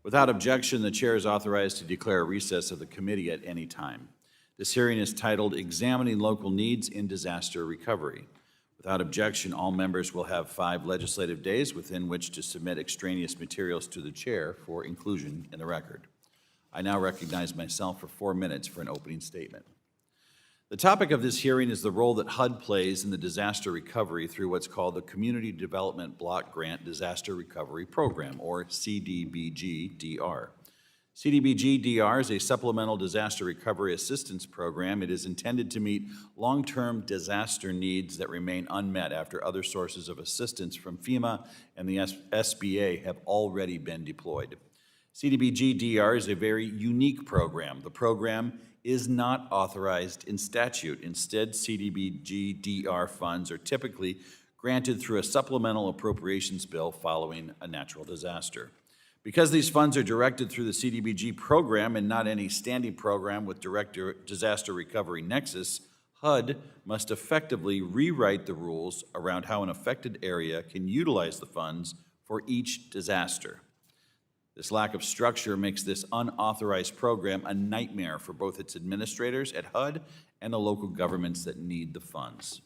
Without objection, the chair is authorized to declare a recess of the committee at any time. This hearing is titled Examining Local Needs in Disaster Recovery. Without objection, all members will have 5 legislative days within which to submit extraneous materials to the chair for inclusion in the record. I now recognize myself for 4 minutes for an opening statement. The topic of this hearing is the role that HUD plays in the disaster recovery through what's called the Community Development Block Grant Disaster Recovery Program, or CDBG-DR. CDBG-DR is a supplemental disaster recovery assistance program. It is intended to meet long-term disaster needs that remain unmet after other sources of assistance from FEMA and the SBA have already been deployed. CDBG-DR is a very unique program. The program is not authorized in statute. Instead, CDBG-DR funds are typically granted through a supplemental appropriations bill following a natural disaster. Because these funds are directed through the CDBG program and not any standing program with direct disaster recovery nexus, HUD must effectively rewrite the rules around how an affected area can utilize the funds for each disaster. This lack of structure makes this unauthorized program a nightmare for both its administrators at HUD and the local governments that need the funds.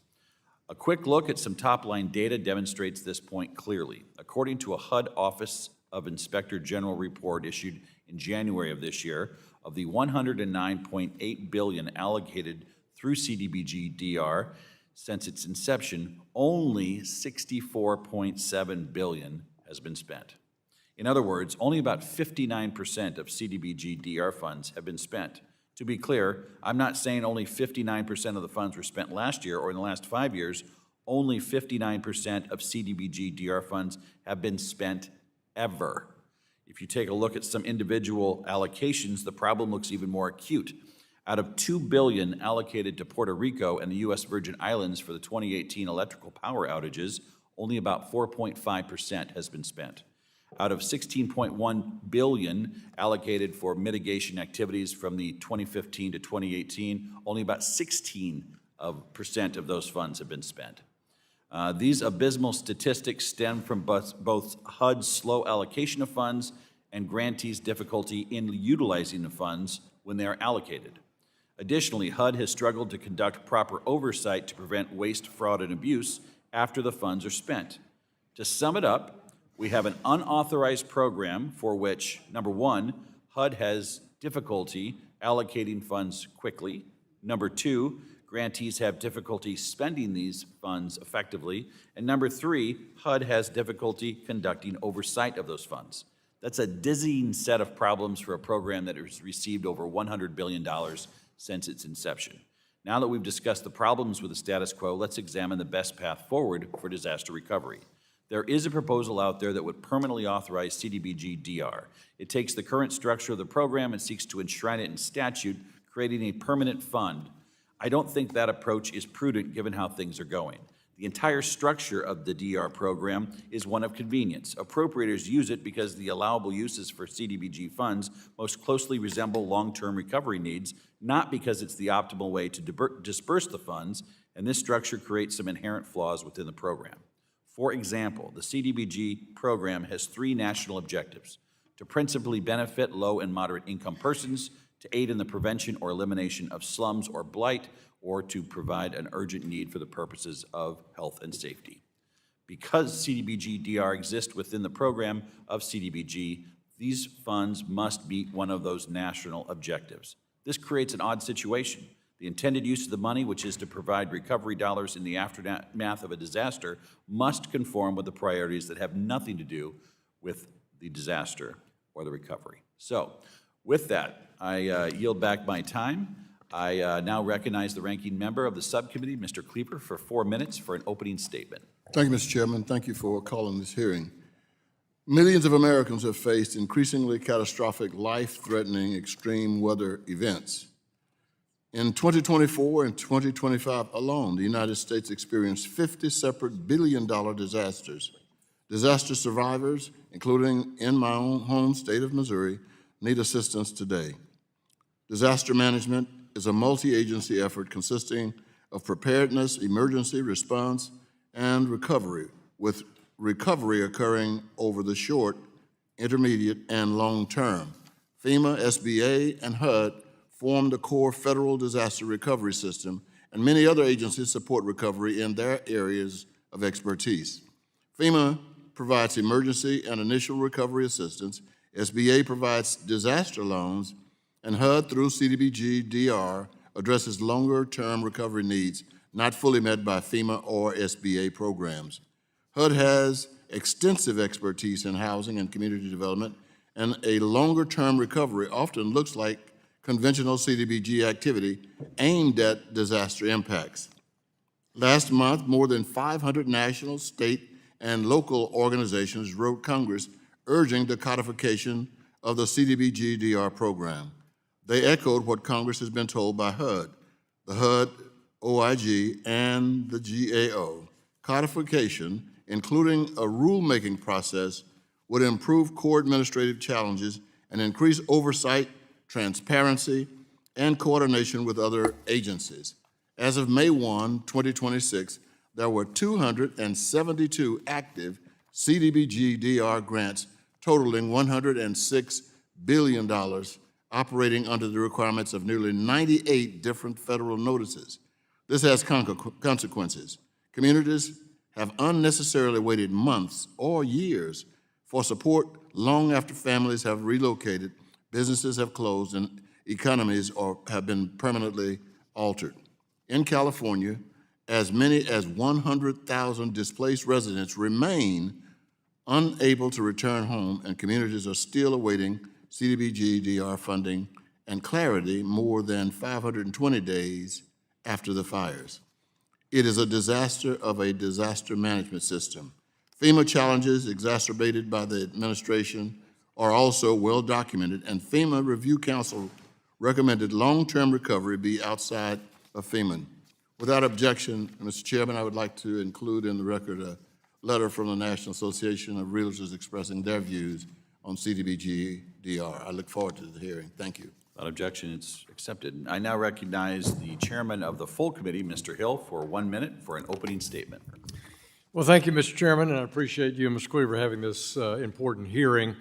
A quick look at some top-line data demonstrates this point clearly. According to a HUD Office of Inspector General report issued in January of this year, of the $109.8 billion allocated through CDBG-DR since its inception, only $64.7 billion has been spent. In other words, only about 59% of CDBG-DR funds have been spent. To be clear, I'm not saying only 59% of the funds were spent last year or in the last 5 years. Only 59% of CDBG-DR funds have been spent ever. If you take a look at some individual allocations, the problem looks even more acute. Out of $2 billion allocated to Puerto Rico and the U.S. Virgin Islands for the 2018 electrical power outages, only about 4.5% has been spent. Out of $16.1 billion allocated for mitigation activities from the 2015 to 2018, only about 16% of those funds have been spent. These abysmal statistics stem from both HUD's slow allocation of funds and grantees' difficulty in utilizing the funds when they are allocated. Additionally, HUD has struggled to conduct proper oversight to prevent waste, fraud, and abuse after the funds are spent. To sum it up, we have an unauthorized program for which, number one, HUD has difficulty allocating funds quickly. Number two, grantees have difficulty spending these funds effectively. And number three, HUD has difficulty conducting oversight of those funds. That's a dizzying set of problems for a program that has received over $100 billion since its inception. Now that we've discussed the problems with the status quo, let's examine the best path forward for disaster recovery. There is a proposal out there that would permanently authorize CDBG-DR. It takes the current structure of the program and seeks to enshrine it in statute, creating a permanent fund. I don't think that approach is prudent given how things are going. The entire structure of the DR program is one of convenience. Appropriators use it because the allowable uses for CDBG funds most closely resemble long-term recovery needs, not because it's the optimal way to disperse the funds, and this structure creates some inherent flaws within the program. For example, the CDBG program has 3 national objectives: to principally benefit low and moderate income persons, to aid in the prevention or elimination of slums or blight, or to provide an urgent need for the purposes of health and safety. Because CDBG-DR exists within the program of CDBG, these funds must meet one of those national objectives. This creates an odd situation. The intended use of the money, which is to provide recovery dollars in the aftermath of a disaster, must conform with the priorities that have nothing to do with the disaster or the recovery. So, with that, I yield back my time. I now recognize the ranking member of the subcommittee, Mr. Kleeper, for 4 minutes for an opening statement. Thank you, Mr. Chairman. Thank you for calling this hearing. Millions of Americans have faced increasingly catastrophic, life-threatening extreme weather events. In 2024 and 2025 alone, the United States experienced 50 separate billion-dollar disasters. Disaster survivors, including in my own home state of Missouri, need assistance today. Disaster management is a multi-agency effort consisting of preparedness, emergency response, and recovery, with recovery occurring over the short intermediate, and long-term. FEMA, SBA, and HUD form the core federal disaster recovery system, and many other agencies support recovery in their areas of expertise. FEMA provides emergency and initial recovery assistance, SBA provides disaster loans, and HUD through CDBG-DR addresses longer-term recovery needs not fully met by FEMA or SBA programs. HUD has extensive expertise in housing and community development, and a longer-term recovery often looks like conventional CDBG activity aimed at disaster impacts. Last month, more than 500 national, state, and local organizations wrote Congress urging the codification of the CDBG-DR program. They echoed what Congress has been told by HUD, the HUD, OIG, and the GAO. Codification, including a rulemaking process, would improve core administrative challenges and increase oversight, transparency, and coordination with other agencies. As of May 1, 2026, there were 272 active CDBG-DR grants totaling $106 billion, operating under the requirements of nearly 98 different federal notices. This has consequences. Communities have unnecessarily waited months or years for support long after families have relocated, businesses have closed, and economies have been permanently altered. In California, as many as 100,000 displaced residents remain unable to return home, and communities are still awaiting CDBG-DR funding and clarity more than 520 days after the fires. It is a disaster of a disaster management system. FEMA challenges exacerbated by the administration are also well documented, and FEMA Review Council recommended long-term recovery be outside of FEMA. Without objection, Mr. Chairman, I would like to include in the record a letter from the National Association of Realtors expressing their views on CDBG-DR. I look forward to the hearing. Thank you. Without objection, it's accepted. I now recognize the chairman of the full committee, Mr. Hill, for 1 minute for an opening statement. Well, thank you, Mr. Chairman, and I appreciate you and Ms. Cleaver having this important hearing.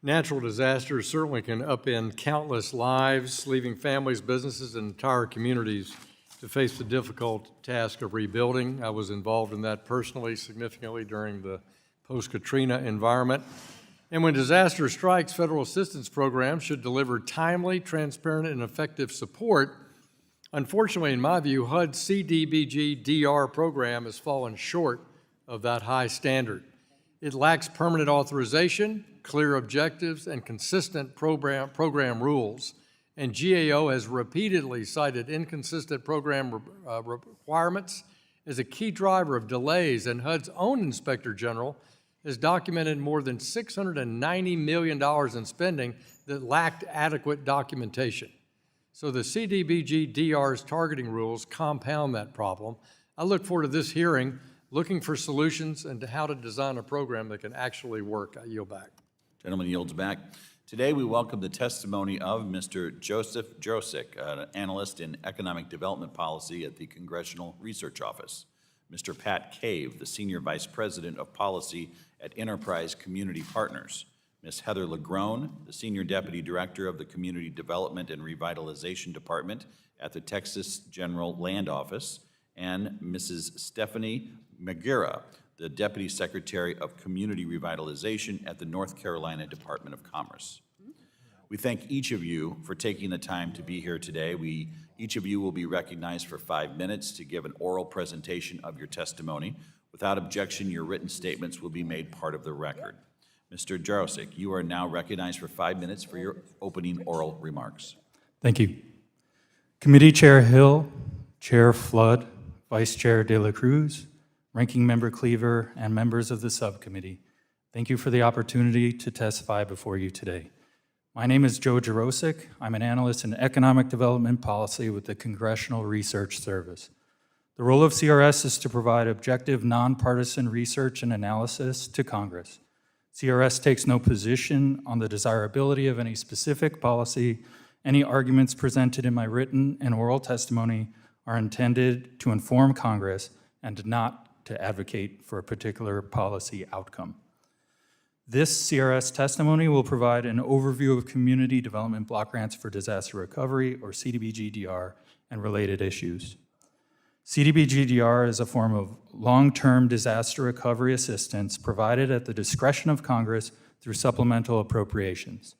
Natural disasters certainly can upend countless lives, leaving families, businesses, and entire communities to face the difficult task of rebuilding. I was involved in that personally, significantly during the post-Katrina environment. And when disaster strikes, federal assistance programs should deliver timely, transparent, and effective support. Unfortunately, in my view, HUD's CDBG-DR program has fallen short of that high standard. It lacks permanent authorization, clear objectives, and consistent program rules. And GAO has repeatedly cited inconsistent program requirements as a key driver of delays, and HUD's own Inspector General has documented more than $690 million in spending that lacked adequate documentation. So the CDBG-DR's targeting rules compound that problem. I look forward to this hearing, looking for solutions and to how to design a program that can actually work. I yield back. Gentleman yields back. Today, we welcome the testimony of Mr. Joseph Jurosik, an analyst in economic development policy at the Congressional Research Office. Mr. Pat Cave, the Senior Vice President of Policy at Enterprise Community Partners. Ms. Heather LaGrone, the Senior Deputy Director of the Community Development and Revitalization Department at the Texas General Land Office, and Mrs. Stephanie Magira, the Deputy Secretary of Community Revitalization at the North Carolina Department of Commerce. We thank each of you for taking the time to be here today. Each of you will be recognized for 5 minutes to give an oral presentation of your testimony. Without objection, your written statements will be made part of the record. Mr. Jurosik, you are now recognized for 5 minutes for your opening oral remarks. Thank you. Committee Chair Hill, Chair Flood, Vice Chair De La Cruz, Ranking Member Cleaver, and members of the subcommittee, thank you for the opportunity to testify before you today. My name is Joe Jurosik. I'm an analyst in economic development policy with the Congressional Research Service. The role of CRS is to provide objective, nonpartisan research and analysis to Congress. CRS takes no position on the desirability of any specific policy. Any arguments presented in my written and oral testimony are intended to inform Congress and not to advocate for a particular policy outcome. This CRS testimony will provide an overview of Community Development Block Grants for Disaster Recovery, or CDBG-DR, and related issues. CDBG-DR is a form of long-term disaster recovery assistance provided at the discretion of Congress through supplemental appropriations.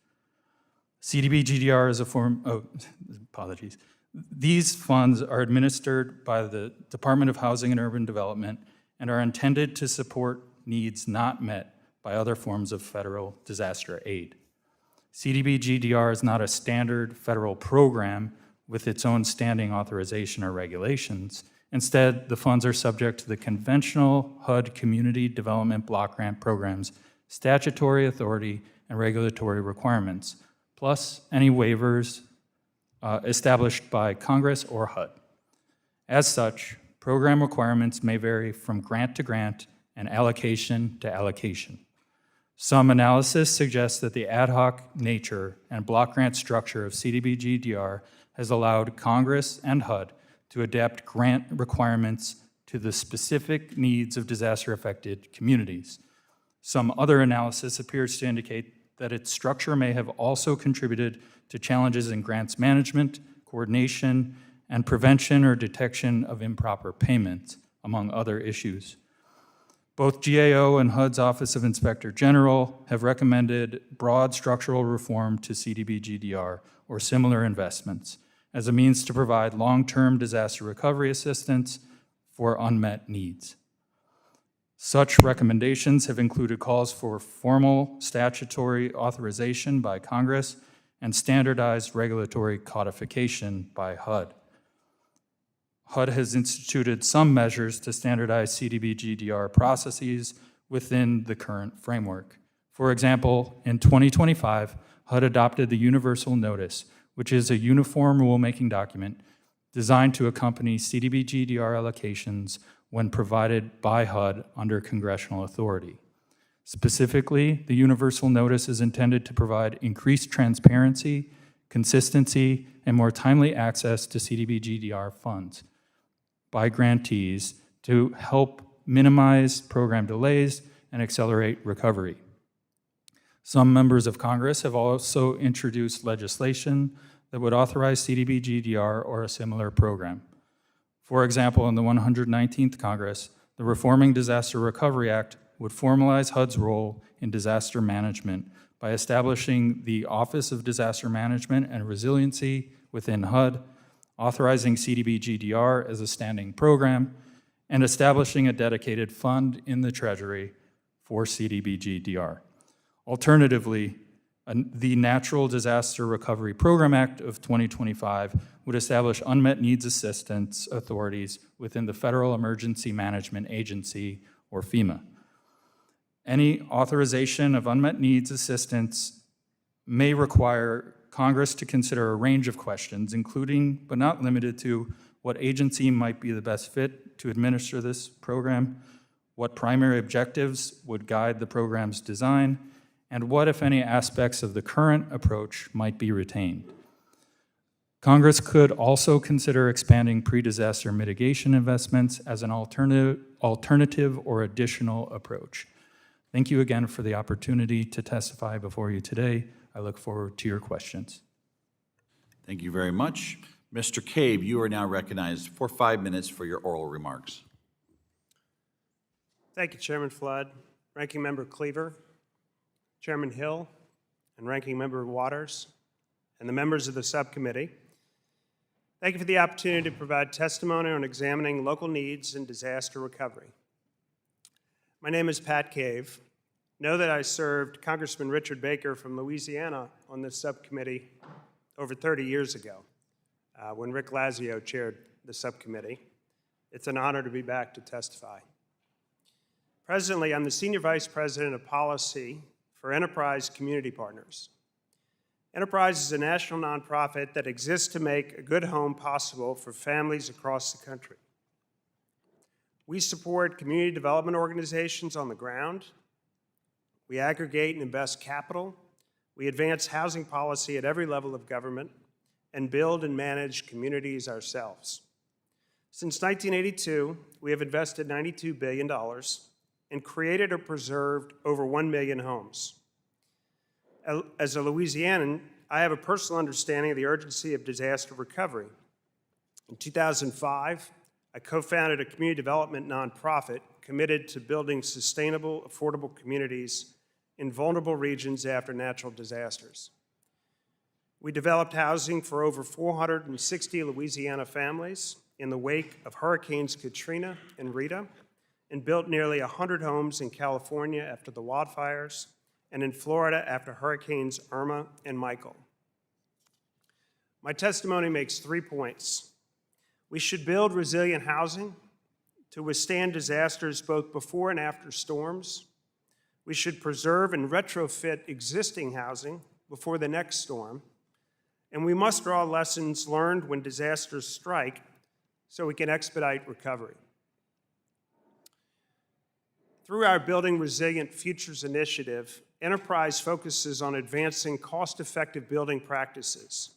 CDBG-DR is a form of, apologies. These funds are administered by the Department of Housing and Urban Development and are intended to support needs not met by other forms of federal disaster aid. CDBG-DR is not a standard federal program with its own standing authorization or regulations. Instead, the funds are subject to the conventional HUD Community Development Block Grant Program's statutory authority and regulatory requirements, plus any waivers established by Congress or HUD. As such, program requirements may vary from grant to grant and allocation to allocation. Some analysis suggests that the ad hoc nature and block grant structure of CDBG-DR has allowed Congress and HUD to adapt grant requirements to the specific needs of disaster-affected communities. Some other analysis appears to indicate that its structure may have also contributed to challenges in grants management, coordination, and prevention or detection of improper payments, among other issues. Both GAO and HUD's Office of Inspector General have recommended broad structural reform to CDBG-DR or similar investments as a means to provide long-term disaster recovery assistance for unmet needs. Such recommendations have included calls for formal statutory authorization by Congress and standardized regulatory codification by HUD. HUD has instituted some measures to standardize CDBG-DR processes within the current framework. For example, in 2025, HUD adopted the Universal Notice, which is a uniform rulemaking document designed to accompany CDBG-DR allocations when provided by HUD under congressional authority. Specifically, the Universal Notice is intended to provide increased transparency, consistency, and more timely access to CDBG-DR funds by grantees to help minimize program delays and accelerate recovery. Some members of Congress have also introduced legislation that would authorize CDBG-DR or a similar program. For example, in the 119th Congress, the Reforming Disaster Recovery Act would formalize HUD's role in disaster management by establishing the Office of Disaster Management and Resiliency within HUD, authorizing CDBG-DR as a standing program, and establishing a dedicated fund in the Treasury for CDBG-DR. Alternatively, the Natural Disaster Recovery Program Act of 2025 would establish unmet needs assistance authorities within the Federal Emergency Management Agency, or FEMA. Any authorization of unmet needs assistance may require Congress to consider a range of questions, including but not limited to what agency might be the best fit to administer this program, what primary objectives would guide the program's design, and what, if any, aspects of the current approach might be retained. Congress could also consider expanding pre-disaster mitigation investments as an alternative or additional approach. Thank you again for the opportunity to testify before you today. I look forward to your questions. Thank you very much. Mr. Cave, you are now recognized for 5 minutes for your oral remarks. Thank you, Chairman Flood, Ranking Member Cleaver, Chairman Hill, and Ranking Member Waters, and the members of the subcommittee. Thank you for the opportunity to provide testimony on examining local needs in disaster recovery. My name is Pat Cave. Know that I served Congressman Richard Baker from Louisiana on this subcommittee over 30 years ago when Rick Lazio chaired the subcommittee. It's an honor to be back to testify. Presently, I'm the Senior Vice President of Policy for Enterprise Community Partners. Enterprise is a national nonprofit that exists to make a good home possible for families across the country. We support community development organizations on the ground. We aggregate and invest capital. We advance housing policy at every level of government and build and manage communities ourselves. Since 1982, we have invested $92 billion and created or preserved over 1 million homes. As a Louisianan, I have a personal understanding of the urgency of disaster recovery. In 2005, I co-founded a community development nonprofit committed to building sustainable, affordable communities in vulnerable regions after natural disasters. We developed housing for over 460 Louisiana families in the wake of Hurricanes Katrina and Rita, and built nearly 100 homes in California after the wildfires, and in Florida after Hurricanes Irma and Michael. My testimony makes 3 points. We should build resilient housing to withstand disasters both before and after storms. We should preserve and retrofit existing housing before the next storm. And we must draw lessons learned when disasters strike so we can expedite recovery. Through our Building Resilient Futures initiative, Enterprise focuses on advancing cost-effective building practices,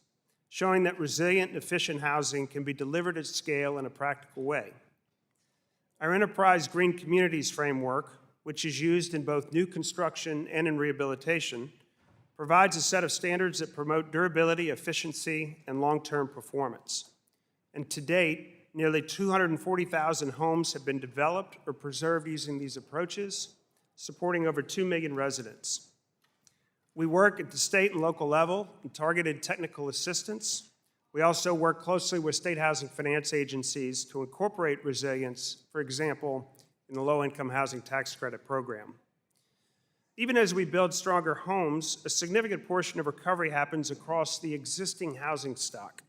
showing that resilient and efficient housing can be delivered at scale in a practical way. Our Enterprise Green Communities framework, which is used in both new construction and in rehabilitation, provides a set of standards that promote durability, efficiency, and long-term performance. And to date, nearly 240,000 homes have been developed or preserved using these approaches, supporting over 2 million residents. We work at the state and local level in targeted technical assistance. We also work closely with state housing finance agencies to incorporate resilience, for example, in the low-income housing tax credit program. Even as we build stronger homes, a significant portion of recovery happens across the existing housing stock.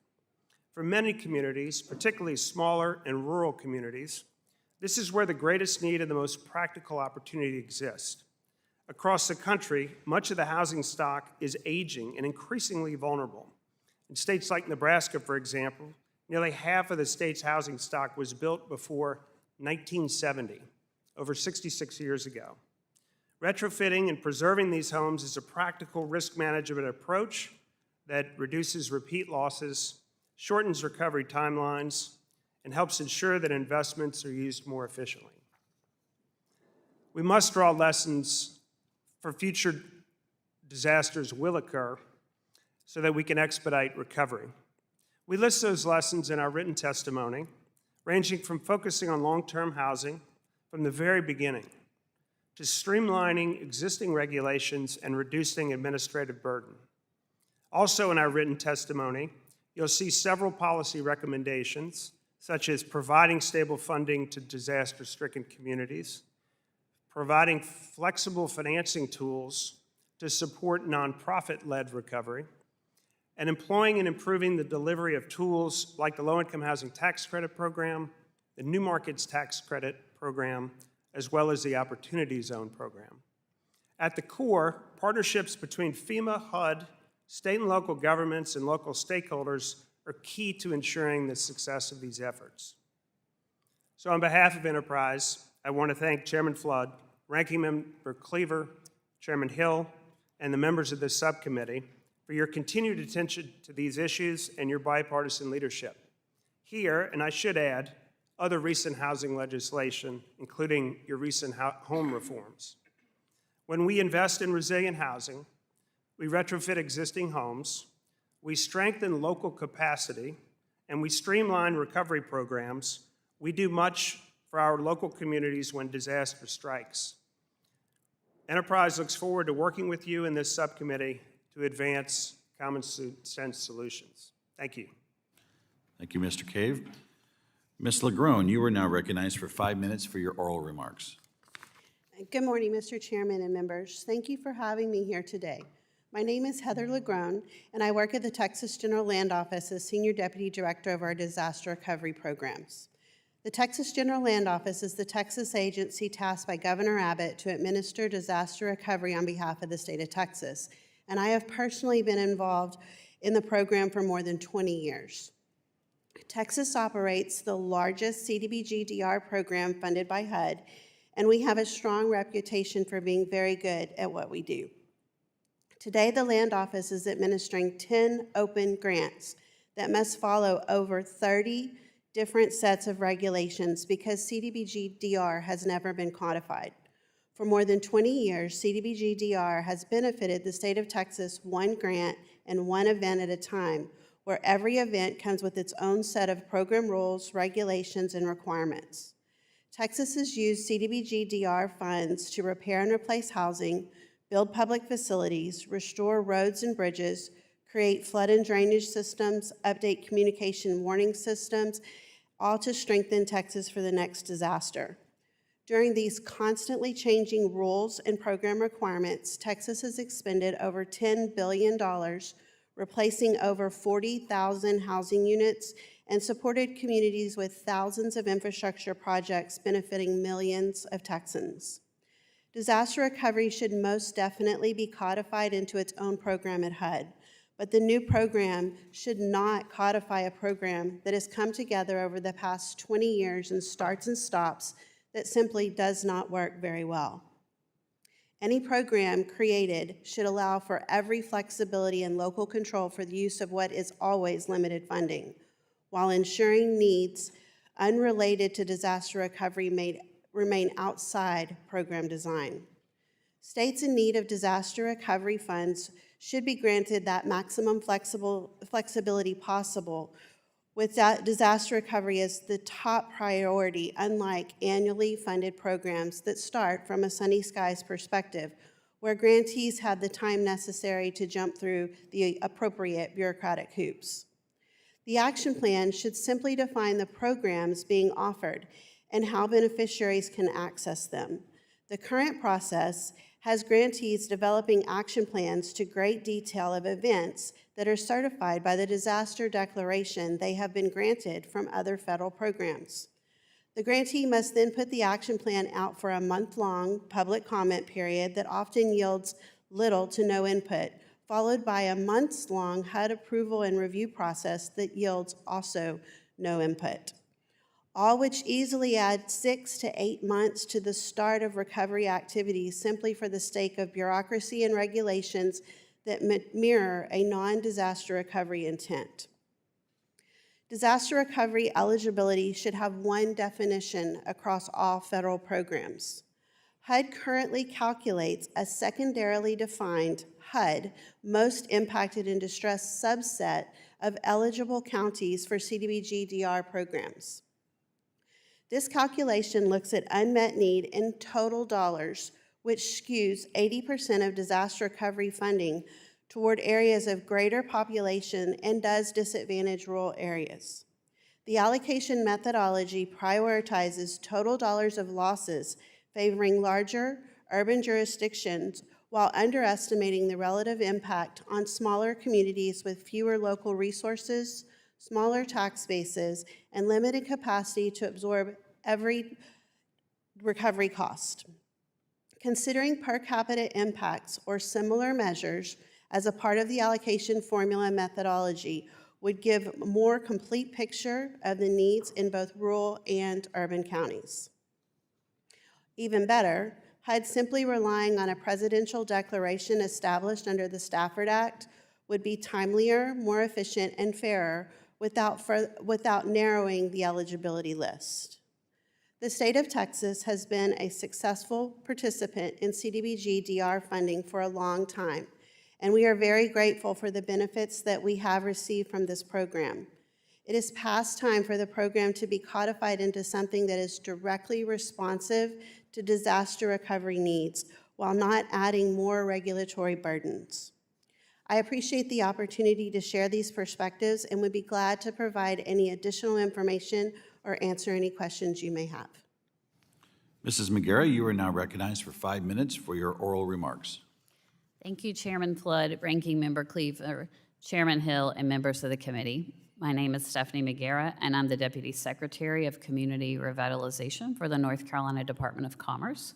For many communities, particularly smaller and rural communities, this is where the greatest need and the most practical opportunity exists. Across the country, much of the housing stock is aging and increasingly vulnerable. In states like Nebraska, for example, nearly half of the state's housing stock was built before 1970, over 66 years ago. Retrofitting and preserving these homes is a practical risk management approach that reduces repeat losses, shortens recovery timelines, and helps ensure that investments are used more efficiently. We must draw lessons for future disasters will occur so that we can expedite recovery. We list those lessons in our written testimony, ranging from focusing on long-term housing from the very beginning to streamlining existing regulations and reducing administrative burden. Also in our written testimony, you'll see several policy recommendations, such as providing stable funding to disaster-stricken communities, providing flexible financing tools to support nonprofit-led recovery, and employing and improving the delivery of tools like the Low-Income Housing Tax Credit Program, the New Markets Tax Credit Program, as well as the Opportunity Zone Program. At the core, partnerships between FEMA, HUD, state and local governments, and local stakeholders are key to ensuring the success of these efforts. So on behalf of Enterprise, I want to thank Chairman Flood, Ranking Member Cleaver, Chairman Hill, and the members of this subcommittee for your continued attention to these issues and your bipartisan leadership. Here, and I should add, other recent housing legislation, including your recent home reforms. When we invest in resilient housing, we retrofit existing homes, we strengthen local capacity, and we streamline recovery programs, we do much for our local communities when disaster strikes. Enterprise looks forward to working with you in this subcommittee to advance common sense solutions. Thank you. Thank you, Mr. Cave. Ms. LaGrone, you are now recognized for 5 minutes for your oral remarks. Good morning, Mr. Chairman and members. Thank you for having me here today. My name is Heather LaGrone, and I work at the Texas General Land Office as Senior Deputy Director of our disaster recovery programs. The Texas General Land Office is the Texas agency tasked by Governor Abbott to administer disaster recovery on behalf of the state of Texas, and I have personally been involved in the program for more than 20 years. Texas operates the largest CDBG-DR program funded by HUD, and we have a strong reputation for being very good at what we do. Today, the Land Office is administering 10 open grants that must follow over 30 different sets of regulations because CDBG-DR has never been codified. For more than 20 years, CDBG-DR has benefited the state of Texas one grant and one event at a time, where every event comes with its own set of program rules, regulations, and requirements. Texas has used CDBG-DR funds to repair and replace housing, build public facilities, restore roads and bridges, create flood and drainage systems, update communication warning systems, all to strengthen Texas for the next disaster. During these constantly changing rules and program requirements, Texas has expended over $10 billion, replacing over 40,000 housing units, and supported communities with thousands of infrastructure projects benefiting millions of Texans. Disaster recovery should most definitely be codified into its own program at HUD, but the new program should not codify a program that has come together over the past 20 years and starts and stops that simply does not work very well. Any program created should allow for every flexibility and local control for the use of what is always limited funding, while ensuring needs unrelated to disaster recovery remain outside program design. States in need of disaster recovery funds should be granted that maximum flexibility possible, with disaster recovery as the top priority, unlike annually funded programs that start from a sunny skies perspective, where grantees have the time necessary to jump through the appropriate bureaucratic hoops. The action plan should simply define the programs being offered and how beneficiaries can access them. The current process has grantees developing action plans to great detail of events that are certified by the disaster declaration they have been granted from other federal programs. The grantee must then put the action plan out for a month-long public comment period that often yields little to no input, followed by a months-long HUD approval and review process that yields also no input, all which easily add 6 to 8 months to the start of recovery activities simply for the sake of bureaucracy and regulations that mirror a non-disaster recovery intent. Disaster recovery eligibility should have one definition across all federal programs. HUD currently calculates a secondarily defined HUD, most impacted and distressed subset of eligible counties for CDBG-DR programs. This calculation looks at unmet need in total dollars, which skews 80% of disaster recovery funding toward areas of greater population and does disadvantage rural areas. The allocation methodology prioritizes total dollars of losses, favoring larger urban jurisdictions while underestimating the relative impact on smaller communities with fewer local resources, smaller tax bases, and limited capacity to absorb every recovery cost. Considering per capita impacts or similar measures as a part of the allocation formula methodology would give a more complete picture of the needs in both rural and urban counties. Even better, HUD simply relying on a presidential declaration established under the Stafford Act would be timelier, more efficient, and fairer without narrowing the eligibility list. The state of Texas has been a successful participant in CDBG-DR funding for a long time, and we are very grateful for the benefits that we have received from this program. It is past time for the program to be codified into something that is directly responsive to disaster recovery needs while not adding more regulatory burdens. I appreciate the opportunity to share these perspectives and would be glad to provide any additional information or answer any questions you may have. Mrs. McGarrett, you are now recognized for 5 minutes for your oral remarks. Thank you, Chairman Flood, Ranking Member Cleaver, Chairman Hill, and members of the committee. My name is Stephanie McGarrett, and I'm the Deputy Secretary of Community Revitalization for the North Carolina Department of Commerce.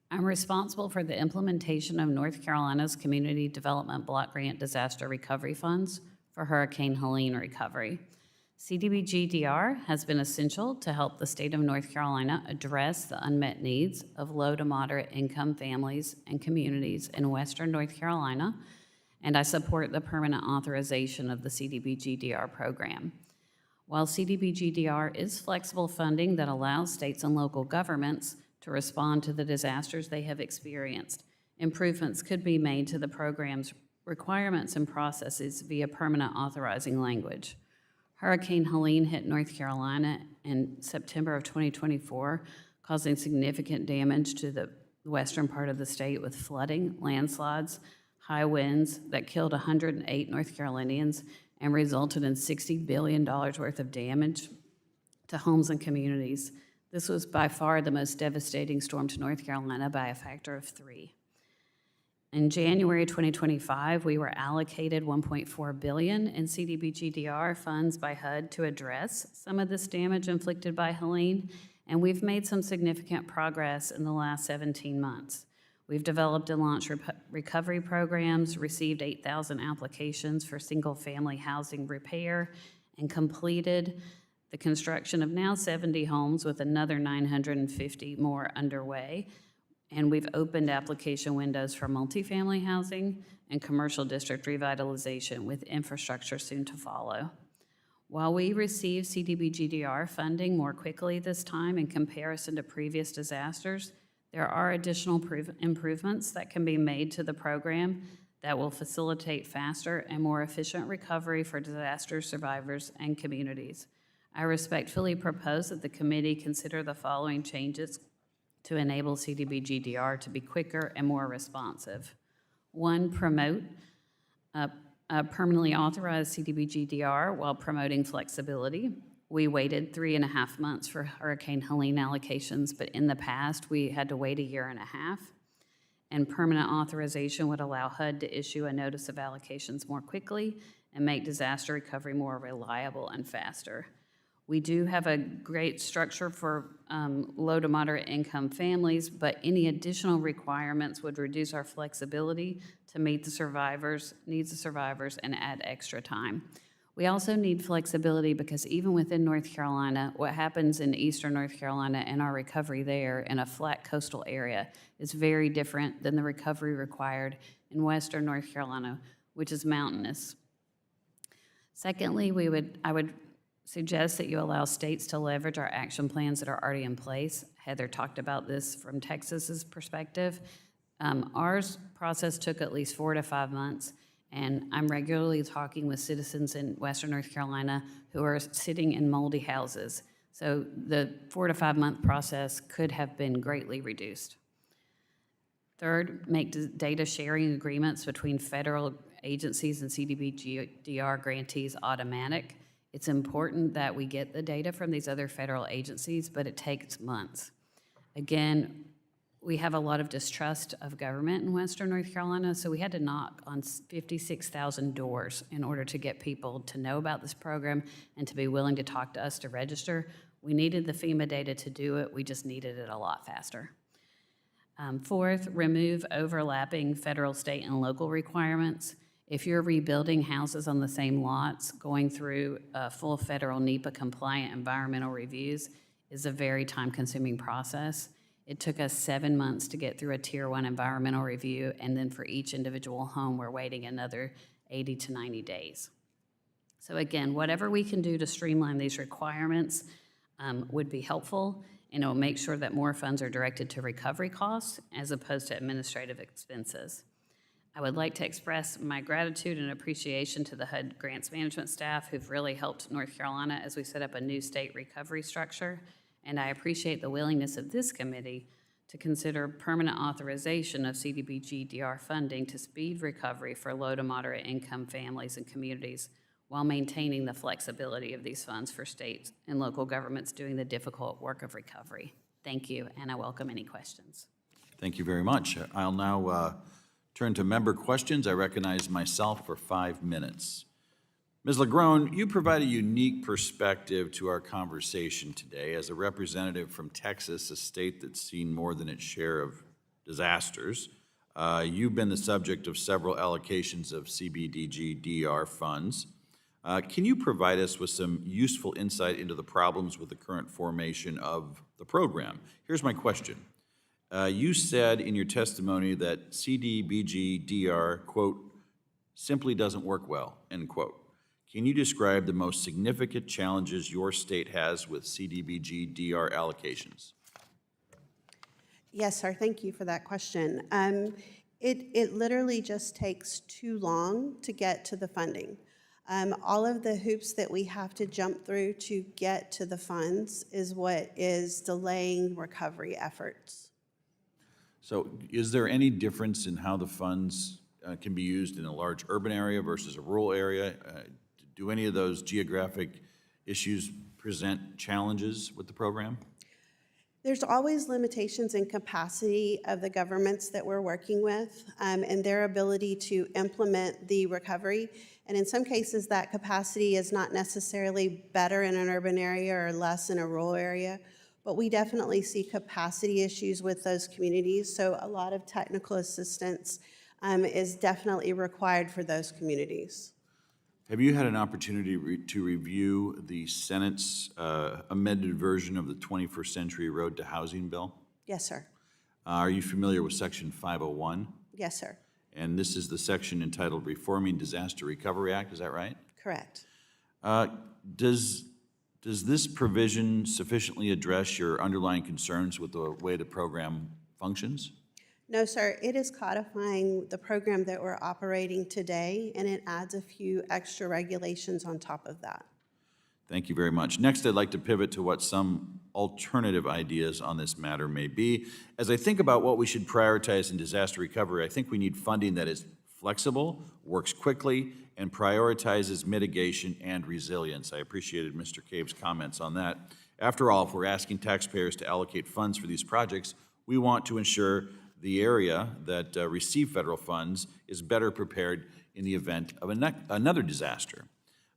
I'm responsible for the implementation of North Carolina's Community Development Block Grant Disaster Recovery Funds for Hurricane Helene recovery. CDBG-DR has been essential to help the state of North Carolina address the unmet needs of low to moderate income families and communities in Western North Carolina, and I support the permanent authorization of the CDBG-DR program. While CDBG-DR is flexible funding that allows states and local governments to respond to the disasters they have experienced. Improvements could be made to the program's requirements and processes via permanent authorizing language. Hurricane Helene hit North Carolina in September of 2024, causing significant damage to the western part of the state with flooding, landslides, high winds that killed 108 North Carolinians and resulted in $60 billion worth of damage to homes and communities. This was by far the most devastating storm to North Carolina by a factor of 3. In January 2025, we were allocated $1.4 billion in CDBG-DR funds by HUD to address some of this damage inflicted by Helene, and we've made some significant progress in the last 17 months. We've developed and launched recovery programs, received 8,000 applications for single-family housing repair, and completed the construction of now 70 homes with another 950 more underway. And we've opened application windows for multifamily housing and commercial district revitalization with infrastructure soon to follow. While we received CDBG-DR funding more quickly this time in comparison to previous disasters, there are additional improvements that can be made to the program that will facilitate faster and more efficient recovery for disaster survivors and communities. I respectfully propose that the committee consider the following changes to enable CDBG-DR to be quicker and more responsive. 1, promote permanently authorize CDBG-DR while promoting flexibility. We waited 3.5 months for Hurricane Helene allocations, but in the past, we had to wait 1.5 years. And permanent authorization would allow HUD to issue a notice of allocations more quickly and make disaster recovery more reliable and faster. We do have a great structure for low to moderate income families, but any additional requirements would reduce our flexibility to meet the needs of survivors and add extra time. We also need flexibility because even within North Carolina, what happens in eastern North Carolina and our recovery there in a flat coastal area is very different than the recovery required in western North Carolina, which is mountainous. Secondly, I would suggest that you allow states to leverage our action plans that are already in place. Heather talked about this from Texas's perspective. Ours process took at least 4 to 5 months, and I'm regularly talking with citizens in Western North Carolina who are sitting in moldy houses. So the 4 to 5 month process could have been greatly reduced. Third, make data sharing agreements between federal agencies and CDBG-DR grantees automatic. It's important that we get the data from these other federal agencies, but it takes months. Again, we have a lot of distrust of government in Western North Carolina, so we had to knock on 56,000 doors in order to get people to know about this program and to be willing to talk to us to register. We needed the FEMA data to do it, we just needed it a lot faster. Fourth, remove overlapping federal, state, and local requirements. If you're rebuilding houses on the same lots, going through full federal NEPA compliant environmental reviews is a very time-consuming process. It took us 7 months to get through a Tier 1 environmental review, and then for each individual home, we're waiting another 80 to 90 days. So again, whatever we can do to streamline these requirements would be helpful, and it will make sure that more funds are directed to recovery costs as opposed to administrative expenses. I would like to express my gratitude and appreciation to the HUD grants management staff who've really helped North Carolina as we set up a new state recovery structure. And I appreciate the willingness of this committee to consider permanent authorization of CDBG-DR funding to speed recovery for low to moderate income families and communities while maintaining the flexibility of these funds for states and local governments doing the difficult work of recovery. Thank you, and I welcome any questions. Thank you very much. I'll now turn to member questions. I recognize myself for 5 minutes. Ms. LaGrone, you provide a unique perspective to our conversation today as a representative from Texas, a state that's seen more than its share of disasters. You've been the subject of several allocations of CDBG-DR funds. Can you provide us with some useful insight into the problems with the current formation of the program? Here's my question. You said in your testimony that CDBG-DR, quote, simply doesn't work well, end quote. Can you describe the most significant challenges your state has with CDBG-DR allocations? Yes, sir. Thank you for that question. It literally just takes too long to get to the funding. All of the hoops that we have to jump through to get to the funds is what is delaying recovery efforts. So is there any difference in how the funds can be used in a large urban area versus a rural area? Do any of those geographic issues present challenges with the program? There's always limitations in capacity of the governments that we're working with and their ability to implement the recovery. And in some cases, that capacity is not necessarily better in an urban area or less in a rural area. But we definitely see capacity issues with those communities. So a lot of technical assistance is definitely required for those communities. Have you had an opportunity to review the Senate's amended version of the 21st Century Road to Housing Bill? Yes, sir. Are you familiar with Section 501? Yes, sir. And this is the section entitled Reforming Disaster Recovery Act, is that right? Correct. Does this provision sufficiently address your underlying concerns with the way the program functions? No, sir. It is codifying the program that we're operating today, and it adds a few extra regulations on top of that. Thank you very much. Next, I'd like to pivot to what some alternative ideas on this matter may be. As I think about what we should prioritize in disaster recovery, I think we need funding that is flexible, works quickly, and prioritizes mitigation and resilience. I appreciated Mr. Cave's comments on that. After all, if we're asking taxpayers to allocate funds for these projects, we want to ensure the area that receive federal funds is better prepared in the event of another disaster.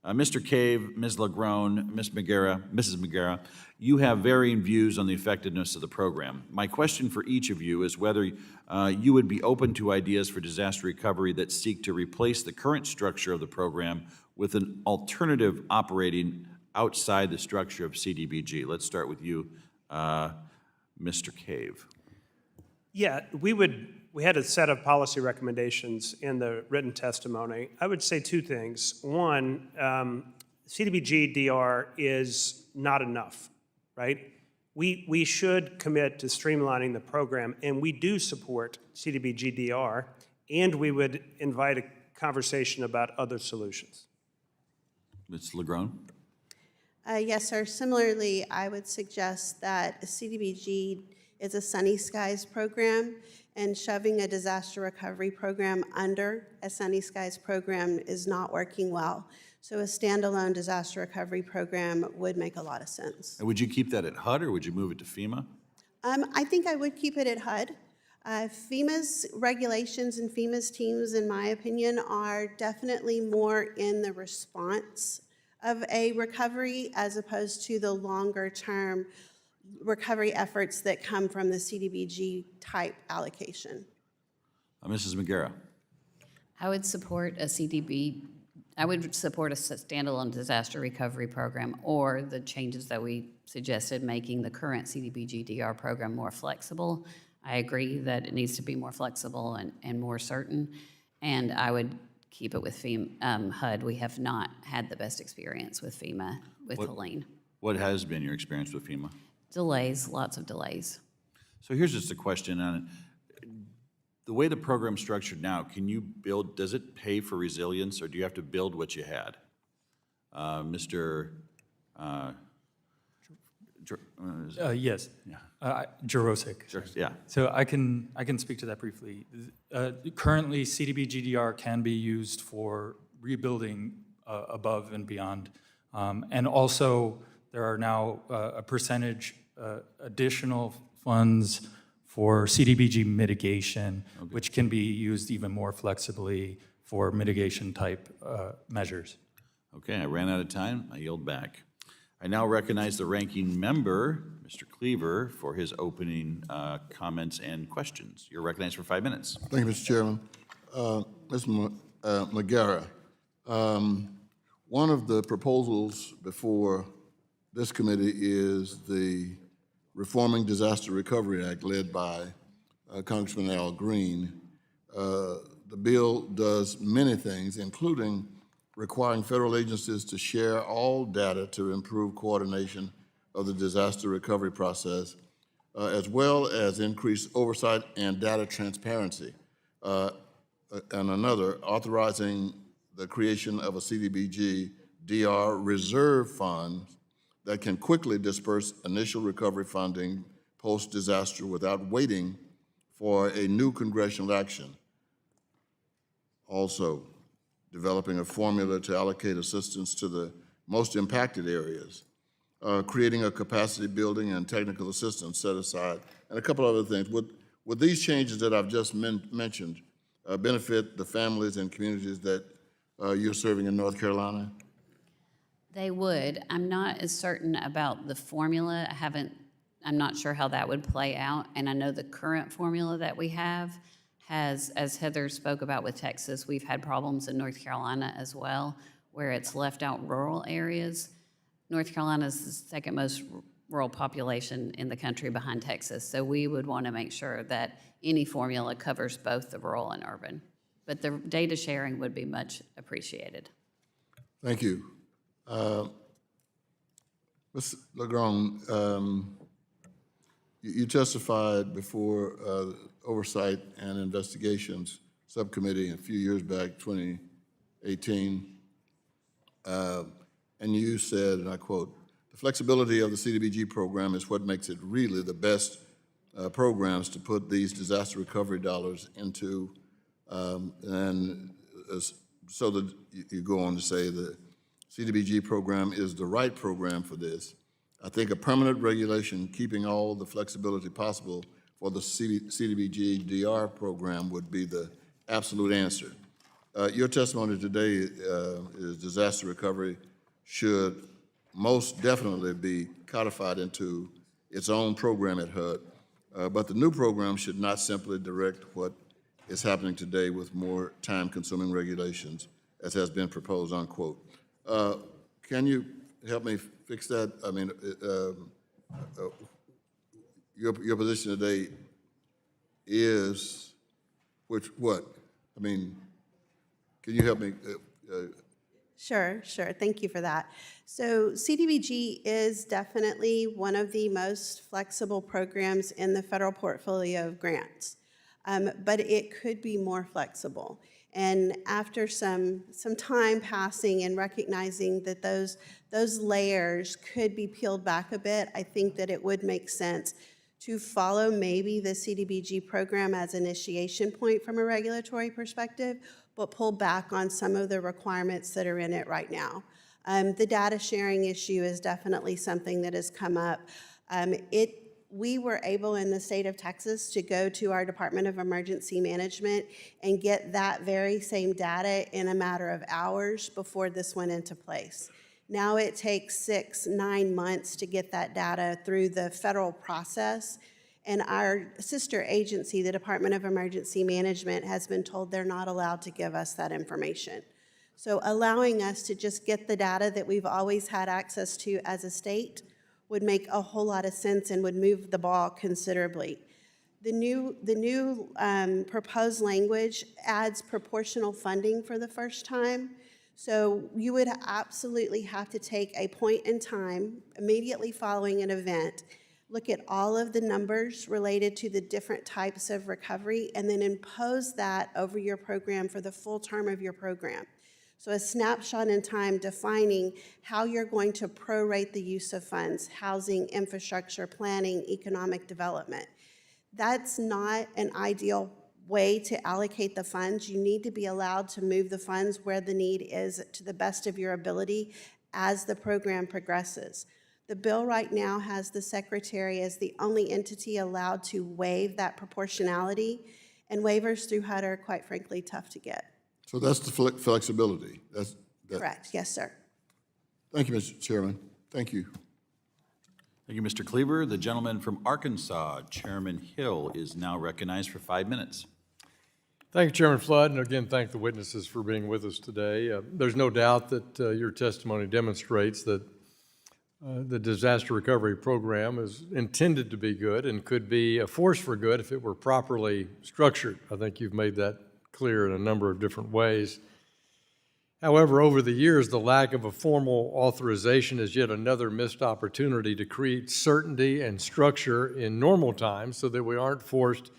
Mr. Cave, Ms. LaGrone, Mrs. Magera, you have varying views on the effectiveness of the program. My question for each of you is whether you would be open to ideas for disaster recovery that seek to replace the current structure of the program with an alternative operating outside the structure of CDBG. Let's start with you, Mr. Cave. Yeah, we had a set of policy recommendations in the written testimony. I would say two things. One, CDBG-DR is not enough, right? We should commit to streamlining the program, and we do support CDBG-DR, and we would invite a conversation about other solutions. Ms. LaGrone? Yes, sir. Similarly, I would suggest that CDBG is a Sunny Skies program, and shoving a disaster recovery program under a Sunny Skies program is not working well. So a standalone disaster recovery program would make a lot of sense. And would you keep that at HUD, or would you move it to FEMA? I think I would keep it at HUD. FEMA's regulations and FEMA's teams, in my opinion, are definitely more in the response of a recovery as opposed to the longer-term recovery efforts that come from the CDBG type allocation. Mrs. Magera? I would support a standalone disaster recovery program, or the changes that we suggested, making the current CDBG-DR program more flexible. I agree that it needs to be more flexible and more certain, and I would keep it with FEMA, HUD. We have not had the best experience with FEMA, with Helene. What has been your experience with FEMA? Delays, lots of delays. So here's just a question on the way the program's structured now. Can you build, does it pay for resilience, or do you have to build what you had? Mr. Yes. Jarosik. Yeah. So I can speak to that briefly. Currently, CDBG-DR can be used for rebuilding above and beyond. And also, there are now a percentage additional funds for CDBG mitigation, which can be used even more flexibly for mitigation type measures. Okay, I ran out of time. I yield back. I now recognize the ranking member, Mr. Cleaver, for his opening comments and questions. You're recognized for 5 minutes. Thank you, Mr. Chairman. Ms. Magera, one of the proposals before this committee is the Reforming Disaster Recovery Act led by Congressman Al Green. The bill does many things, including requiring federal agencies to share all data to improve coordination of the disaster recovery process, as well as increased oversight and data transparency. And another, authorizing the creation of a CDBG DR reserve fund that can quickly disperse initial recovery funding post-disaster without waiting for a new congressional action. Also, developing a formula to allocate assistance to the most impacted areas, creating a capacity building and technical assistance set aside, and a couple other things. Would these changes that I've just mentioned benefit the families and communities that you're serving in North Carolina? They would. I'm not as certain about the formula. I'm not sure how that would play out. And I know the current formula that we have has, as Heather spoke about with Texas, we've had problems in North Carolina as well, where it's left out rural areas. North Carolina is the second most rural population in the country behind Texas. So we would want to make sure that any formula covers both the rural and urban. But the data sharing would be much appreciated. Thank you. Ms. LeGrone, you testified before Oversight and Investigations Subcommittee a few years back, 2018, and you said, and I quote, "The flexibility of the CDBG program is what makes it really the best programs to put these disaster recovery dollars into," so that you go on to say the CDBG program is the right program for this. I think a permanent regulation keeping all the flexibility possible for the CDBG DR program would be the absolute answer. Your testimony today is disaster recovery should most definitely be codified into its own program at HUD, but the new program should not simply direct what is happening today with more time-consuming regulations, as has been proposed, unquote. Can you help me fix that? I mean, your position today is what? I mean, can you help me? Sure. Thank you for that. So CDBG is definitely one of the most flexible programs in the federal portfolio of grants, but it could be more flexible. And after some time passing and recognizing that those layers could be peeled back a bit, I think that it would make sense to follow maybe the CDBG program as initiation point from a regulatory perspective, but pull back on some of the requirements that are in it right now. The data sharing issue is definitely something that has come up. We were able in the state of Texas to go to our Department of Emergency Management and get that very same data in a matter of hours before this went into place. Now it takes 6-9 months to get that data through the federal process, and our sister agency, the Department of Emergency Management, has been told they're not allowed to give us that information. So allowing us to just get the data that we've always had access to as a state would make a whole lot of sense and would move the ball considerably. The new proposed language adds proportional funding for the first time. So you would absolutely have to take a point in time immediately following an event, look at all of the numbers related to the different types of recovery, and then impose that over your program for the full term of your program. So a snapshot in time defining how you're going to prorate the use of funds, housing, infrastructure, planning, economic development. That's not an ideal way to allocate the funds. You need to be allowed to move the funds where the need is to the best of your ability as the program progresses. The bill right now has the Secretary as the only entity allowed to waive that proportionality, and waivers through HUD are, quite frankly, tough to get. So that's the flexibility. Correct. Yes, sir. Thank you, Mr. Chairman. Thank you. Thank you, Mr. Cleaver. The gentleman from Arkansas, Chairman Hill, is now recognized for 5 minutes. Thank you, Chairman Flood, and again, thank the witnesses for being with us today. There's no doubt that your testimony demonstrates that the disaster recovery program is intended to be good and could be a force for good if it were properly structured. I think you've made that clear in a number of different ways. However, over the years, the lack of a formal authorization is yet another missed opportunity to create certainty and structure in normal times so that we aren't forced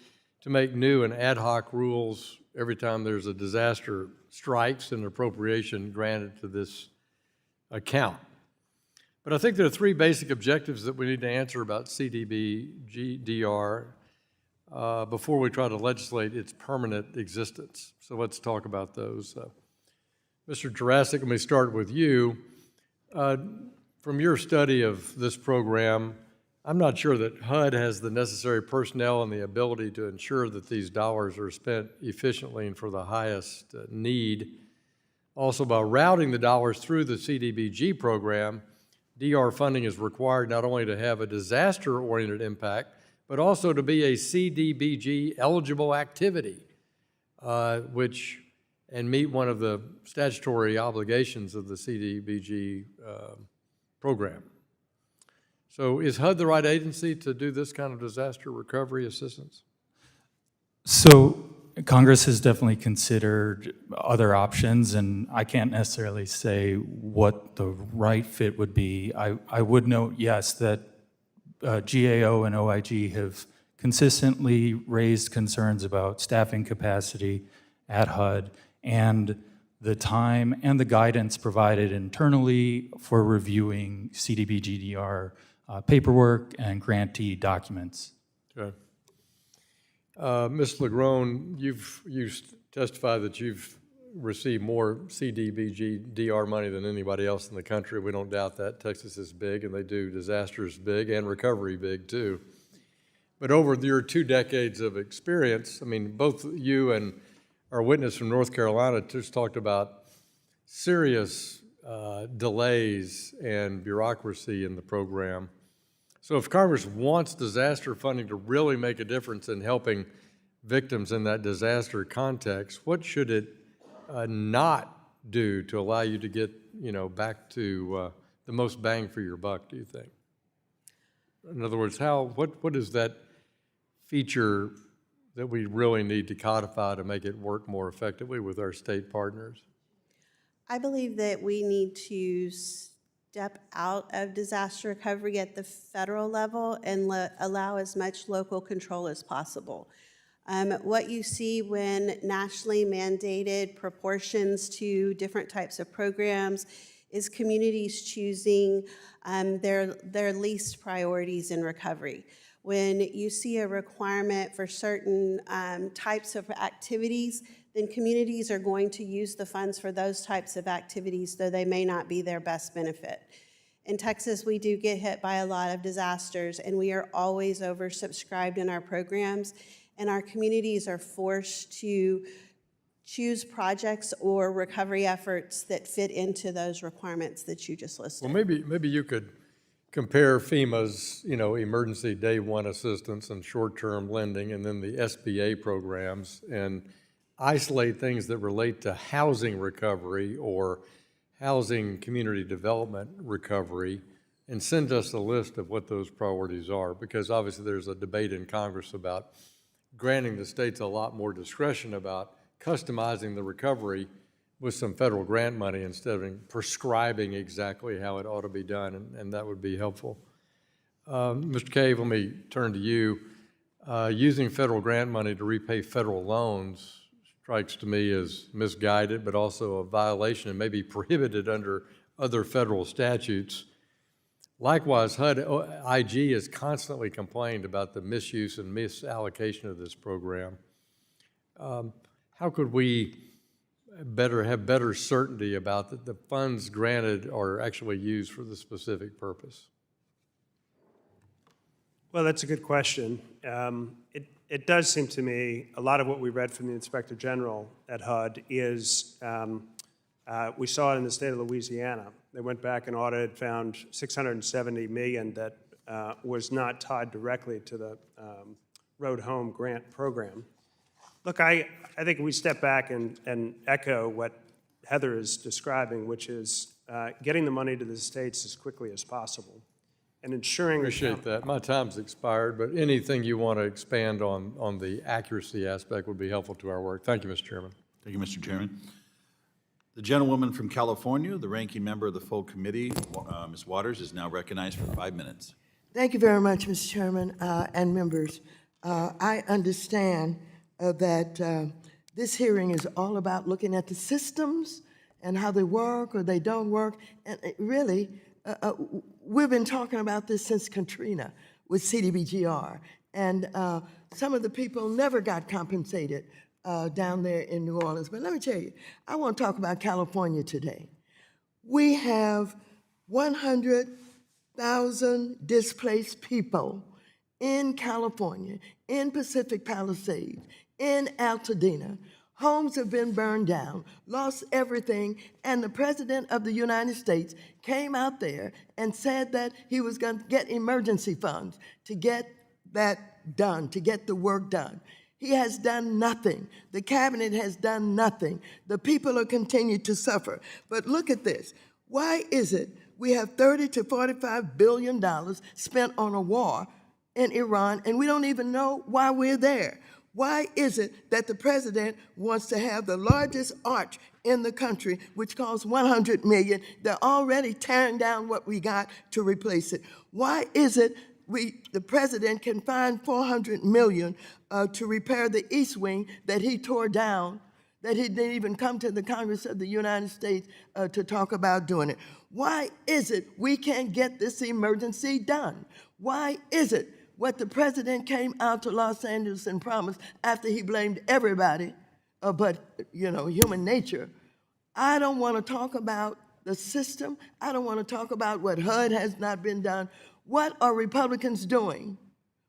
to make new and ad hoc rules every time there's a disaster strikes and an appropriation granted to this account. But I think there are three basic objectives that we need to answer about CDBG-DR before we try to legislate its permanent existence. So let's talk about those. Mr. Jurassic, let me start with you. From your study of this program, I'm not sure that HUD has the necessary personnel and the ability to ensure that these dollars are spent efficiently and for the highest need. Also, by routing the dollars through the CDBG program, DR funding is required not only to have a disaster-oriented impact, but also to be a CDBG eligible activity, and meet one of the statutory obligations of the CDBG program. So is HUD the right agency to do this kind of disaster recovery assistance? So Congress has definitely considered other options, and I can't necessarily say what the right fit would be. I would note, yes, that GAO and OIG have consistently raised concerns about staffing capacity at HUD and the time and the guidance provided internally for reviewing CDBG-DR paperwork and grantee documents. Okay. Ms. Legrone, you've testified that you've received more CDBG-DR money than anybody else in the country. We don't doubt that. Texas is big, and they do disasters big and recovery big, too. But over your 2 decades of experience, I mean, both you and our witness from North Carolina just talked about serious delays and bureaucracy in the program. So if Congress wants disaster funding to really make a difference in helping victims in that disaster context, what should it not do to allow you to get, back to the most bang for your buck, do you think? In other words, what is that feature that we really need to codify to make it work more effectively with our state partners? I believe that we need to step out of disaster recovery at the federal level and allow as much local control as possible. What you see when nationally mandated proportions to different types of programs is communities choosing their least priorities in recovery. When you see a requirement for certain types of activities, then communities are going to use the funds for those types of activities, though they may not be their best benefit. In Texas, we do get hit by a lot of disasters, and we are always oversubscribed in our programs, and our communities are forced to choose projects or recovery efforts that fit into those requirements that you just listed. Well, maybe you could compare FEMA's, emergency day one assistance and short-term lending, and then the SBA programs, and isolate things that relate to housing recovery or housing community development recovery, and send us a list of what those priorities are, because obviously there's a debate in Congress about granting the states a lot more discretion about customizing the recovery with some federal grant money instead of prescribing exactly how it ought to be done, and that would be helpful. Mr. Cave, let me turn to you. Using federal grant money to repay federal loans strikes to me as misguided, but also a violation and maybe prohibited under other federal statutes. Likewise, HUD-IG has constantly complained about the misuse and misallocation of this program. How could we have better certainty about that the funds granted are actually used for the specific purpose? Well, that's a good question. It does seem to me a lot of what we read from the Inspector General at HUD is, we saw it in the state of Louisiana. They went back and audited, found $670 million that was not tied directly to the Road Home Grant Program. Look, I think we step back and echo what Heather is describing, which is getting the money to the states as quickly as possible and ensuring— Appreciate that. My time's expired, but anything you want to expand on the accuracy aspect would be helpful to our work. Thank you, Mr. Chairman. Thank you, Mr. Chairman. The gentlewoman from California, the ranking member of the full committee, Ms. Waters, is now recognized for 5 minutes. Thank you very much, Mr. Chairman and members. I understand that this hearing is all about looking at the systems and how they work or they don't work. And really, we've been talking about this since Katrina with CDBGR. And some of the people never got compensated down there in New Orleans. But let me tell you, I want to talk about California today. We have 100,000 displaced people in California, in Pacific Palisades, in Altadena. Homes have been burned down, lost everything, and the President of the United States came out there and said that he was going to get emergency funds to get that done, to get the work done. He has done nothing. The cabinet has done nothing. The people are continuing to suffer. But look at this. Why is it we have $30 to $45 billion spent on a war in Iran, and we don't even know why we're there? Why is it that the president wants to have the largest arch in the country, which costs $100 million? They're already tearing down what we got to replace it. Why is it the president can find $400 million to repair the East Wing that he tore down, that he didn't even come to the Congress of the United States to talk about doing it? Why is it we can't get this emergency done? Why is it what the president came out to Los Angeles and promised after he blamed everybody but, human nature? I don't want to talk about the system. I don't want to talk about what HUD has not been done. What are Republicans doing?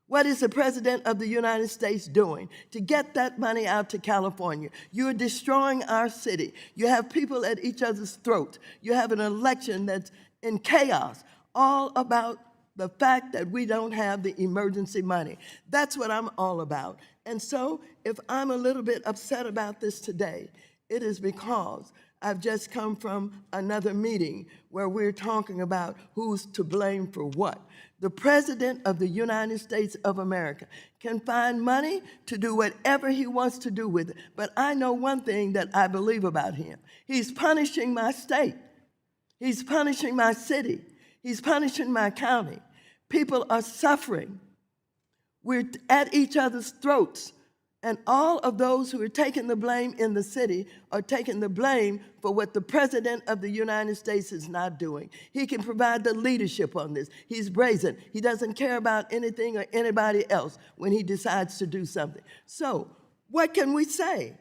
What is the President of the United States doing to get that money out to California? You're destroying our city. You have people at each other's throats. You have an election that's in chaos, all about the fact that we don't have the emergency money. That's what I'm all about. And so if I'm a little bit upset about this today, it is because I've just come from another meeting where we're talking about who's to blame for what. The President of the United States of America can find money to do whatever he wants to do with it. But I know one thing that I believe about him. He's punishing my state. He's punishing my city. He's punishing my county. People are suffering. We're at each other's throats. And all of those who are taking the blame in the city are taking the blame for what the President of the United States is not doing. He can provide the leadership on this. He's brazen. He doesn't care about anything or anybody else when he decides to do something. So what can we say?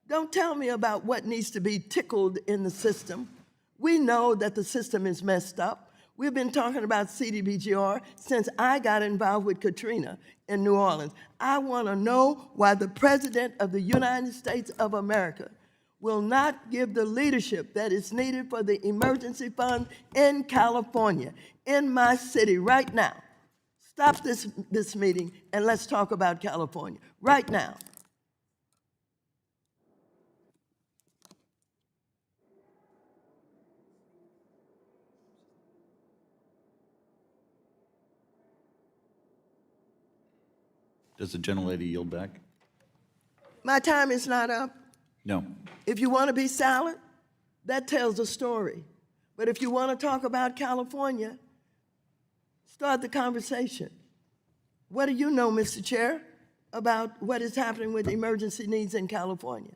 Don't tell me about what needs to be tickled in the system. We know that the system is messed up. We've been talking about CDBGR since I got involved with Katrina in New Orleans. I want to know why the President of the United States of America will not give the leadership that is needed for the emergency fund in California, in my city right now. Stop this meeting and let's talk about California right now. Does the gentlelady yield back? My time is not up. No. If you want to be silent, that tells a story. But if you want to talk about California, start the conversation. What do you know, Mr. Chair, about what is happening with emergency needs in California?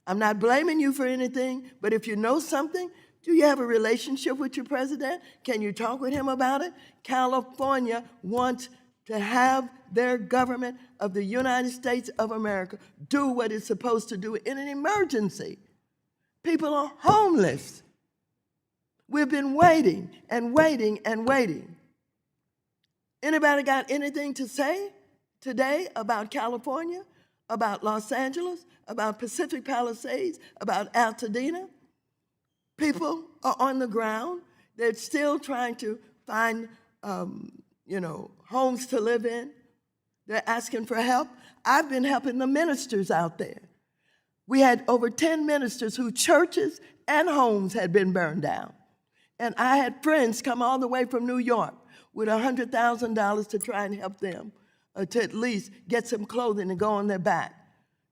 I'm not blaming you for anything, but if you know something, do you have a relationship with your president? Can you talk with him about it? California wants to have their government of the United States of America do what it's supposed to do in an emergency. People are homeless. We've been waiting and waiting and waiting. Anybody got anything to say today about California, about Los Angeles, about Pacific Palisades, about Altadena? People are on the ground. They're still trying to find homes to live in. They're asking for help. I've been helping the ministers out there. We had over 10 ministers whose churches and homes had been burned down. And I had friends come all the way from New York with $100,000 to try and help them, to at least get some clothing to go on their back,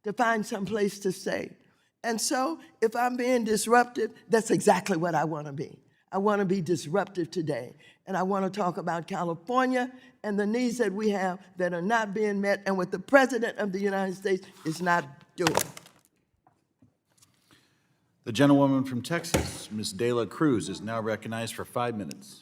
to find some place to stay. And so if I'm being disruptive, that's exactly what I want to be. I want to be disruptive today. And I want to talk about California and the needs that we have that are not being met and what the President of the United States is not doing. The gentlewoman from Texas, Ms. De La Cruz, is now recognized for 5 minutes.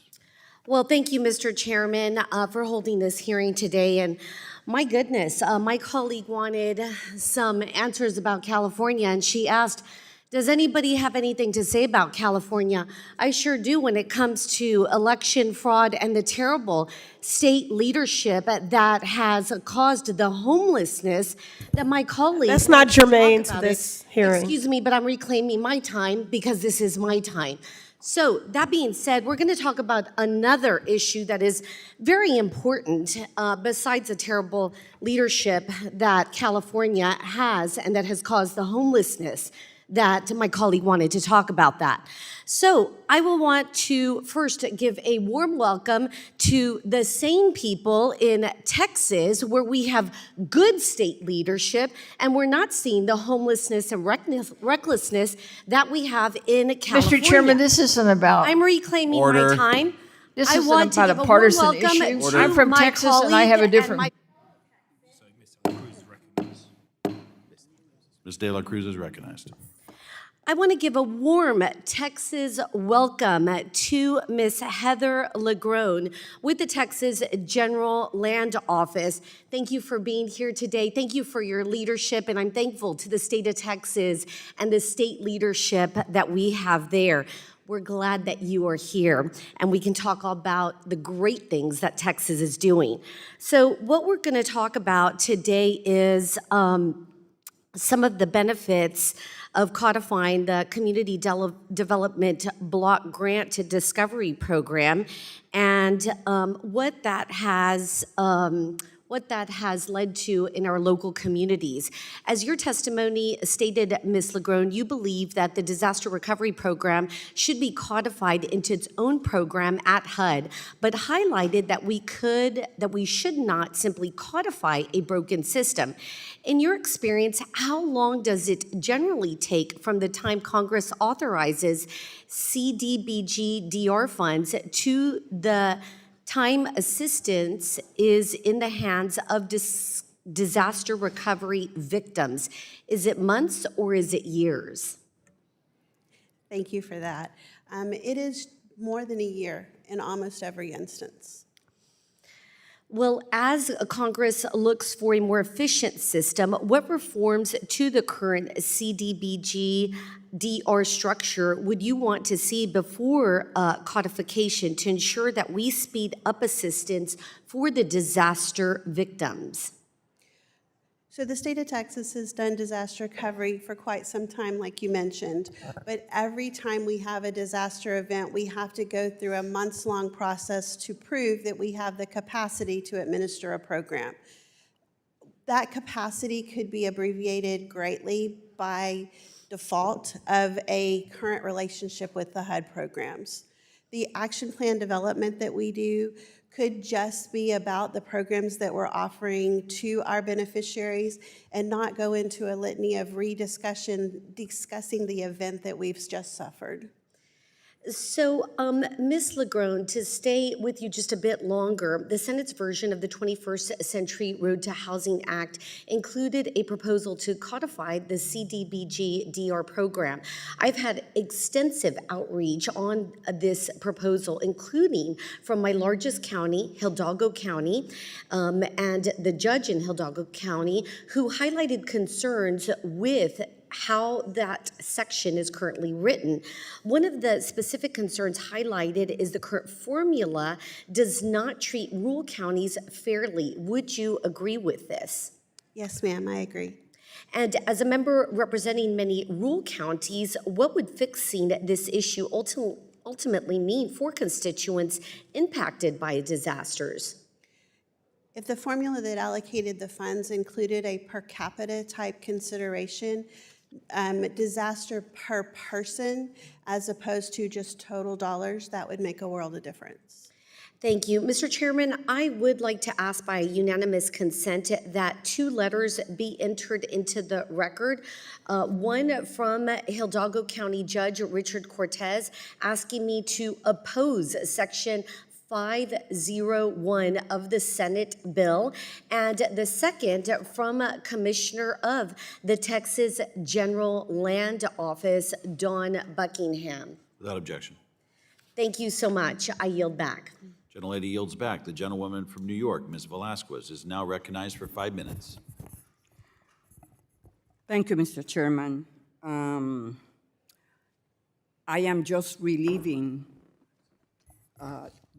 Well, thank you, Mr. Chairman, for holding this hearing today. And my goodness, my colleague wanted some answers about California, and she asked, does anybody have anything to say about California? I sure do when it comes to election fraud and the terrible state leadership that has caused the homelessness that my colleague. That's not wants to talk germane to about this it. hearing. Excuse me, but I'm reclaiming my time because this is my time. So that being said, we're going to talk about another issue that is very important besides the terrible leadership that California has and that has caused the homelessness that my colleague wanted to talk about that. So I will want to first give a warm welcome to the same people in Texas where we have good state leadership and we're not seeing the homelessness and recklessness that we have in California. Mr. Chairman, this isn't about, I'm reclaiming Order. my time. this I isn't want to about give a warm partisan welcome issue. to I'm from my Texas and I have a colleague and different. my- Ms. De La Cruz is recognized. I want to give a warm Texas welcome to Miss Heather LaGrone with the Texas General Land Office. Thank you for being here today. Thank you for your leadership, and I'm thankful to the state of Texas and the state leadership that we have there. We're glad that you are here, and we can talk about the great things that Texas is doing. So what we're going to talk about today is some of the benefits of codifying the Community Development Block Grant to Discovery Program and what that has led to in our local communities. As your testimony stated, Ms. LaGrone, you believe that the Disaster Recovery Program should be codified into its own program at HUD, but highlighted that we should not simply codify a broken system. In your experience, how long does it generally take from the time Congress authorizes CDBG DR funds to the time assistance is in the hands of disaster recovery victims? Is it months or is it years? Thank you for that. It is more than a year in almost every instance. Well, as Congress looks for a more efficient system, what reforms to the current CDBG DR structure would you want to see before codification to ensure that we speed up assistance for the disaster victims? So the state of Texas has done disaster recovery for quite some time, like you mentioned. But every time we have a disaster event, we have to go through a months-long process to prove that we have the capacity to administer a program. That capacity could be abbreviated greatly by default of a current relationship with the HUD programs. The action plan development that we do could just be about the programs that we're offering to our beneficiaries and not go into a litany of discussing the event that we've just suffered. So, Ms. LaGrone, to stay with you just a bit longer, the Senate's version of the 21st Century Road to Housing Act included a proposal to codify the CDBG DR program. I've had extensive outreach on this proposal, including from my largest county, Hidalgo County, and the judge in Hidalgo County, who highlighted concerns with how that section is currently written. One of the specific concerns highlighted is the current formula does not treat rural counties fairly. Would you agree with this? Yes, ma'am, I agree. And as a member representing many rural counties, what would fixing this issue ultimately mean for constituents impacted by disasters? If the formula that allocated the funds included a per capita type consideration, disaster per person as opposed to just total dollars, that would make a world of difference. Thank you. Mr. Chairman, I would like to ask by unanimous consent that 2 letters be entered into the record. One from Hidalgo County Judge Richard Cortez asking me to oppose Section 501 of the Senate bill, and the second from Commissioner of the Texas General Land Office, Dawn Buckingham. Without objection. Thank you so much. I yield back. Gentlelady yields back. The gentlewoman from New York, Ms. Velasquez, is now recognized for 5 minutes. Thank you, Mr. Chairman. I am just reliving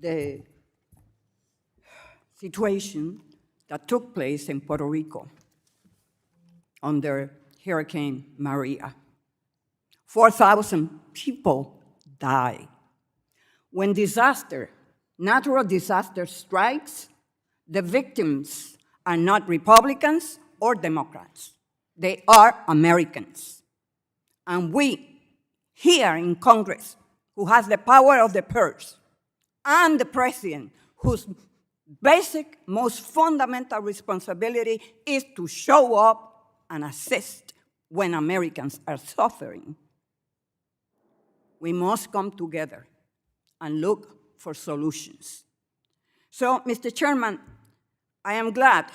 the situation that took place in Puerto Rico under Hurricane Maria. 4,000 people died. When natural disaster strikes, the victims are not Republicans or Democrats. They are Americans. And we, here in Congress, who has the power of the purse, and the president, whose basic, most fundamental responsibility is to show up and assist when Americans are suffering, we must come together and look for solutions. So, Mr. Chairman, I am glad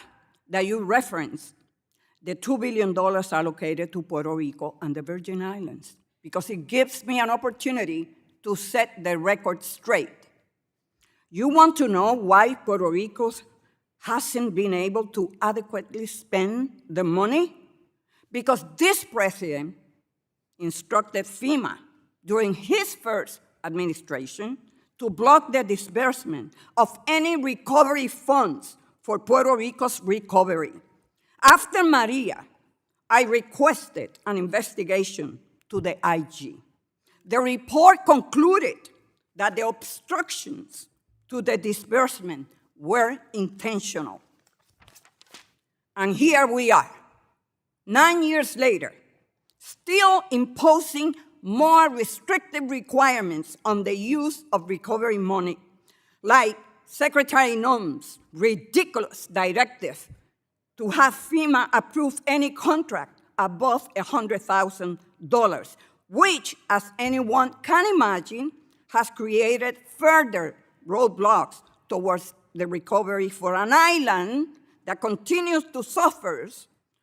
that you referenced the $2 billion allocated to Puerto Rico and the Virgin Islands, because it gives me an opportunity to set the record straight. You want to know why Puerto Rico hasn't been able to adequately spend the money? Because this president instructed FEMA during his first administration to block the disbursement of any recovery funds for Puerto Rico's recovery. After Maria, I requested an investigation to the IG. The report concluded that the obstructions to the disbursement were intentional. And here we are, 9 years later, still imposing more restrictive requirements on the use of recovery money, like Secretary Noem's ridiculous directive to have FEMA approve any contract above $100,000, which, as anyone can imagine, has created further roadblocks towards the recovery for an island that continues to suffer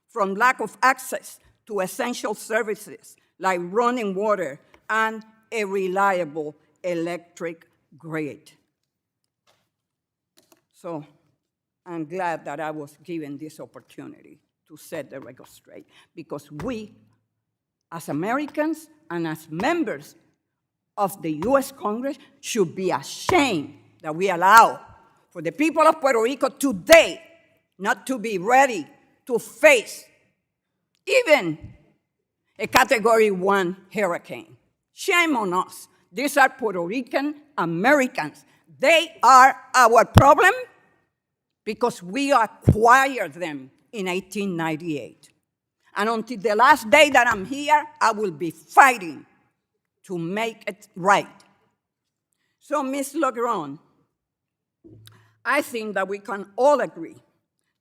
from lack of access to essential services like running water and a reliable electric grid. So I'm glad that I was given this opportunity to set the record straight, because we, as Americans and as members of the US Congress, should be ashamed that we allow for the people of Puerto Rico today not to be ready to face even a Category 1 hurricane. Shame on us. These are Puerto Rican Americans. They are our problem because we acquired them in 1898. And until the last day that I'm here, I will be fighting to make it right. So, Ms. Legrand, I think that we can all agree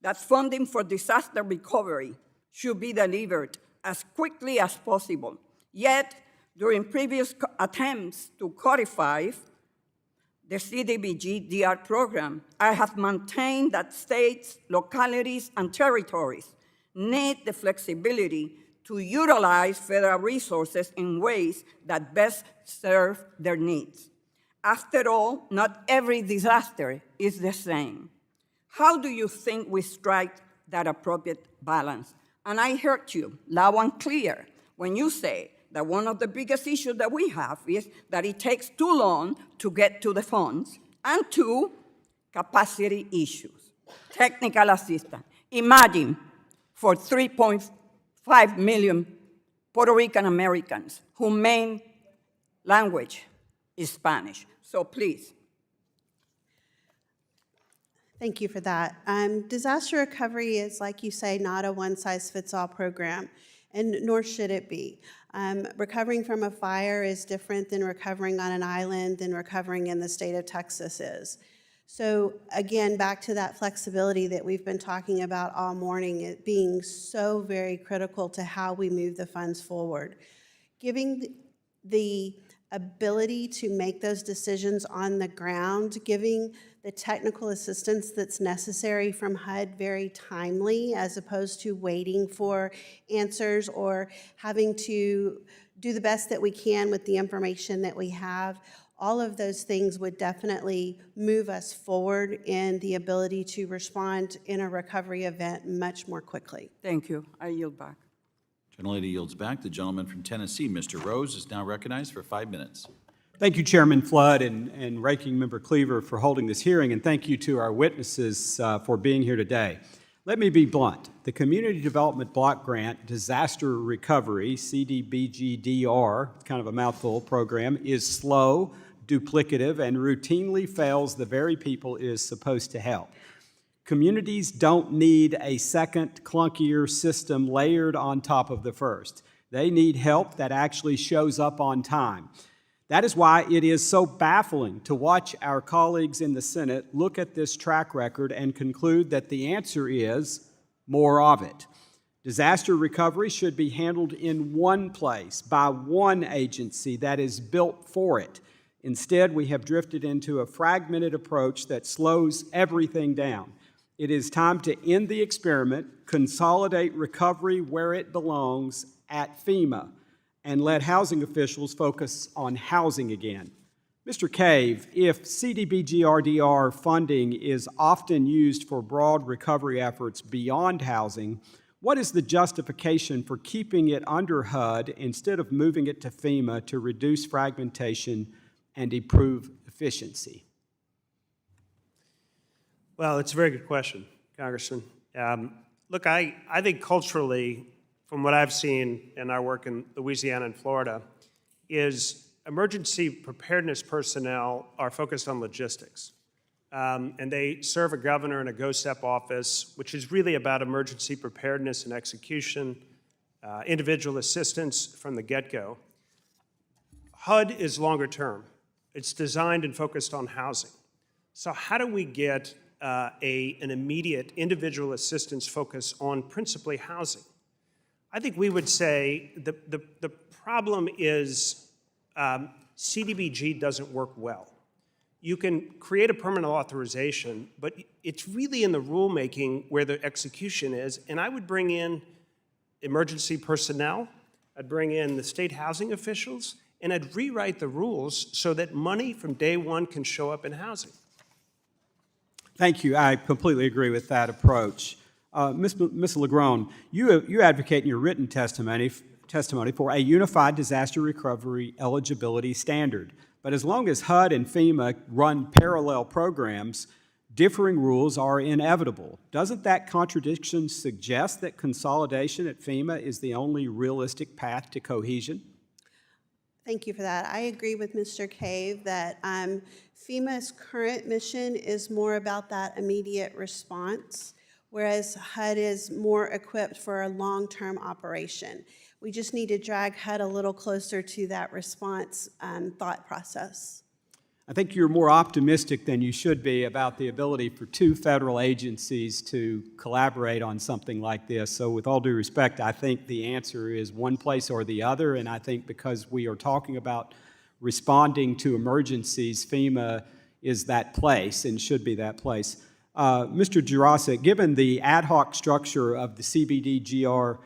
that funding for disaster recovery should be delivered as quickly as possible. Yet, during previous attempts to codify the CDBG-DR program, I have maintained that states, localities, and territories need the flexibility to utilize federal resources in ways that best serve their needs. After all, not every disaster is the same. How do you think we strike that appropriate balance? And I heard you loud and clear when you say that one of the biggest issues that we have is that it takes too long to get to the funds, and two, capacity issues, technical assistance. Imagine for 3.5 million Puerto Rican Americans whose main language is Spanish. So please. Thank you for that. Disaster recovery is, like you say, not a one-size-fits-all program, and nor should it be. Recovering from a fire is different than recovering on an island, than recovering in the state of Texas is. So again, back to that flexibility that we've been talking about all morning, it being so very critical to how we move the funds forward. Giving the ability to make those decisions on the ground, giving the technical assistance that's necessary from HUD very timely, as opposed to waiting for answers or having to do the best that we can with the information that we have. All of those things would definitely move us forward in the ability to respond in a recovery event much more quickly. Thank you. I yield back. Gentlelady yields back. The gentleman from Tennessee, Mr. Rose, is now recognized for 5 minutes. Thank you, Chairman Flood and Ranking Member Cleaver, for holding this hearing, and thank you to our witnesses for being here today. Let me be blunt. The Community Development Block Grant Disaster Recovery, CDBG-DR, kind of a mouthful program, is slow, duplicative, and routinely fails the very people it is supposed to help. Communities don't need a second, clunkier system layered on top of the first. They need help that actually shows up on time. That is why it is so baffling to watch our colleagues in the Senate look at this track record and conclude that the answer is more of it. Disaster recovery should be handled in one place by one agency that is built for it. Instead, we have drifted into a fragmented approach that slows everything down. It is time to end the experiment, consolidate recovery where it belongs at FEMA, and let housing officials focus on housing again. Mr. Cave, if CDBG-RDR funding is often used for broad recovery efforts beyond housing, what is the justification for keeping it under HUD instead of moving it to FEMA to reduce fragmentation and improve efficiency? Well, it's a very good question, Congressman. Look, I think culturally, from what I've seen in our work in Louisiana and Florida, is emergency preparedness personnel are focused on logistics. And they serve a governor in a GO-STEP office, which is really about emergency preparedness and execution, individual assistance from the get-go. HUD is longer term. It's designed and focused on housing. So how do we get an immediate individual assistance focus on principally housing? I think we would say the problem is CDBG doesn't work well. You can create a permanent authorization, but it's really in the rulemaking where the execution is, and I would bring in emergency personnel, I'd bring in the state housing officials, and I'd rewrite the rules so that money from day one can show up in housing. Thank you. I completely agree with that approach. Ms. Legron, you advocate in your written testimony for a unified disaster recovery eligibility standard. But as long as HUD and FEMA run parallel programs, differing rules are inevitable. Doesn't that contradiction suggest that consolidation at FEMA is the only realistic path to cohesion? Thank you for that. I agree with Mr. Cave that FEMA's current mission is more about that immediate response, whereas HUD is more equipped for a long-term operation. We just need to drag HUD a little closer to that response thought process. I think you're more optimistic than you should be about the ability for two federal agencies to collaborate on something like this. So with all due respect, I think the answer is one place or the other, and I think because we are talking about responding to emergencies, FEMA is that place and should be that place. Mr. Jurasik, given the ad hoc structure of the CDBG-DR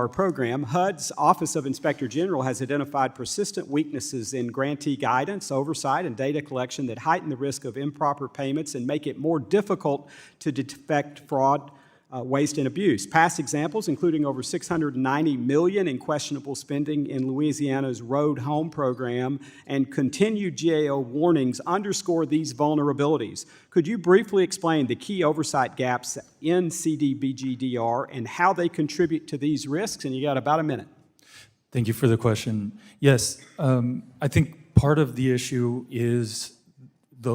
program, HUD's Office of Inspector General has identified persistent weaknesses in grantee guidance, oversight, and data collection that heighten the risk of improper payments and make it more difficult to detect fraud, waste, and abuse. Past examples, including over $690 million in questionable spending in Louisiana's Road Home program and continued GAO warnings, underscore these vulnerabilities. Could you briefly explain the key oversight gaps in CDBG-DR and how they contribute to these risks? And you got about a minute. Thank you for the question. Yes, I think part of the issue is the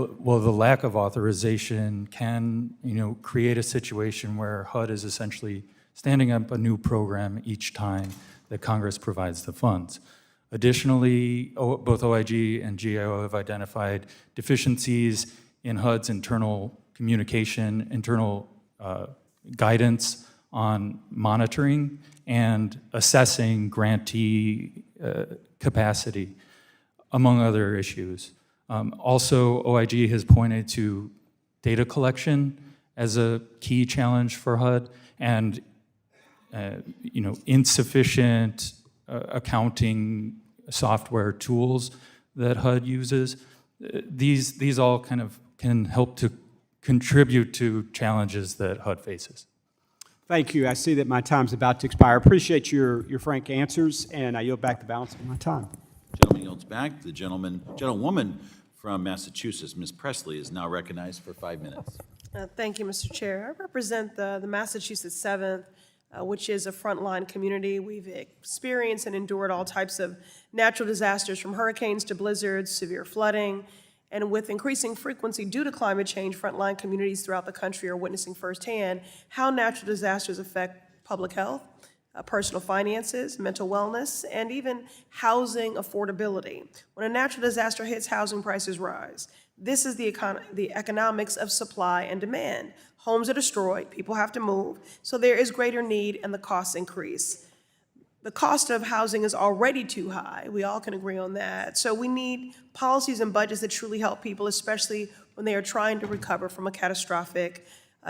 lack of authorization can, create a situation where HUD is essentially standing up a new program each time that Congress provides the funds. Additionally, both OIG and GAO have identified deficiencies in HUD's internal communication, internal guidance on monitoring and assessing grantee capacity, among other issues. Also, OIG has pointed to data collection as a key challenge for HUD, and insufficient accounting software tools that HUD uses. These all kind of can help to contribute to challenges that HUD faces. Thank you. I see that my time's about to expire. Appreciate your frank answers, and I yield back the balance of my time. Gentleman yields back. The gentlewoman from Massachusetts, Ms. Presley, is now recognized for 5 minutes. Thank you, Mr. Chair. I represent the Massachusetts 7th, which is a frontline community. We've experienced and endured all types of natural disasters, from hurricanes to blizzards, severe flooding, and with increasing frequency due to climate change, frontline communities throughout the country are witnessing firsthand how natural disasters affect public health, personal finances, mental wellness, and even housing affordability. When a natural disaster hits, housing prices rise. This is the economics of supply and demand. Homes are destroyed, people have to move, so there is greater need and the costs increase. The cost of housing is already too high. We all can agree on that. So we need policies and budgets that truly help people, especially when they are trying to recover from a catastrophic,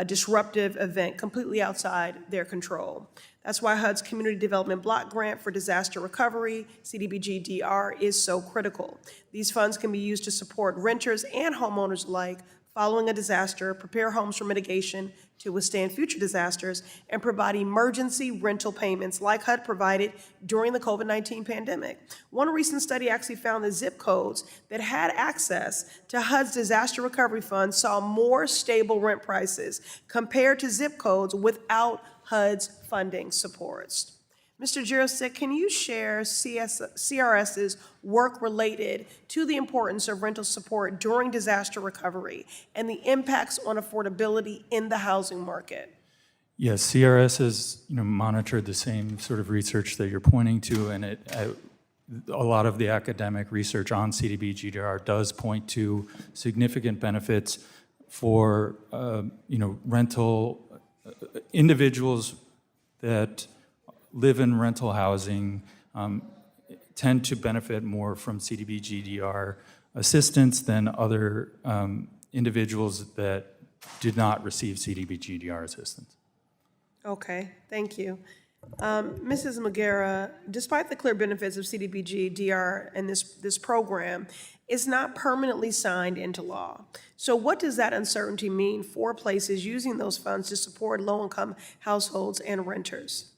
disruptive event completely outside their control. That's why HUD's Community Development Block Grant for Disaster Recovery, CDBG-DR, is so critical. These funds can be used to support renters and homeowners alike following a disaster, prepare homes for mitigation to withstand future disasters, and provide emergency rental payments like HUD provided during the COVID-19 pandemic. One recent study actually found that zip codes that had access to HUD's disaster recovery fund saw more stable rent prices compared to zip codes without HUD's funding supports. Mr. Jurasik, can you share CRS's work related to the importance of rental support during disaster recovery and the impacts on affordability in the housing market? Yes, CRS has monitored the same sort of research that you're pointing to, and a lot of the academic research on CDBG-DR does point to significant benefits for rental individuals that live in rental housing tend to benefit more from CDBG-DR assistance than other individuals that did not receive CDBG-DR assistance. Okay, thank you. Mrs. Magera, despite the clear benefits of CDBG-DR and this program, it's not permanently signed into law. So what does that uncertainty mean for places using those funds to support low-income households and renters?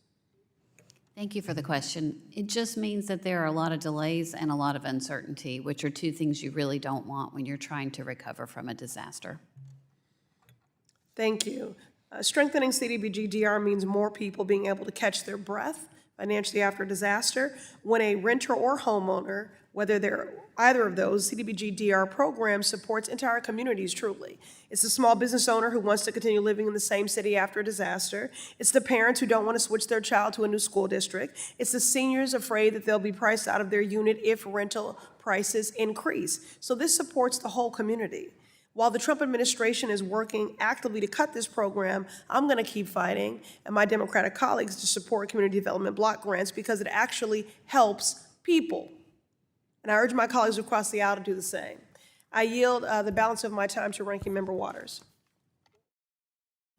Thank you for the question. It just means that there are a lot of delays and a lot of uncertainty, which are two things you really don't want when you're trying to recover from a disaster. Thank you. Strengthening CDBG-DR means more people being able to catch their breath financially after a disaster. When a renter or homeowner, whether they're either of those, CDBG-DR program supports entire communities truly. It's the small business owner who wants to continue living in the same city after a disaster. It's the parents who don't want to switch their child to a new school district. It's the seniors afraid that they'll be priced out of their unit if rental prices increase. So this supports the whole community. While the Trump administration is working actively to cut this program, I'm going to keep fighting, and my Democratic colleagues, to support community development block grants because it actually helps people. And I urge my colleagues across the aisle to do the same. I yield the balance of my time to Ranking Member Waters.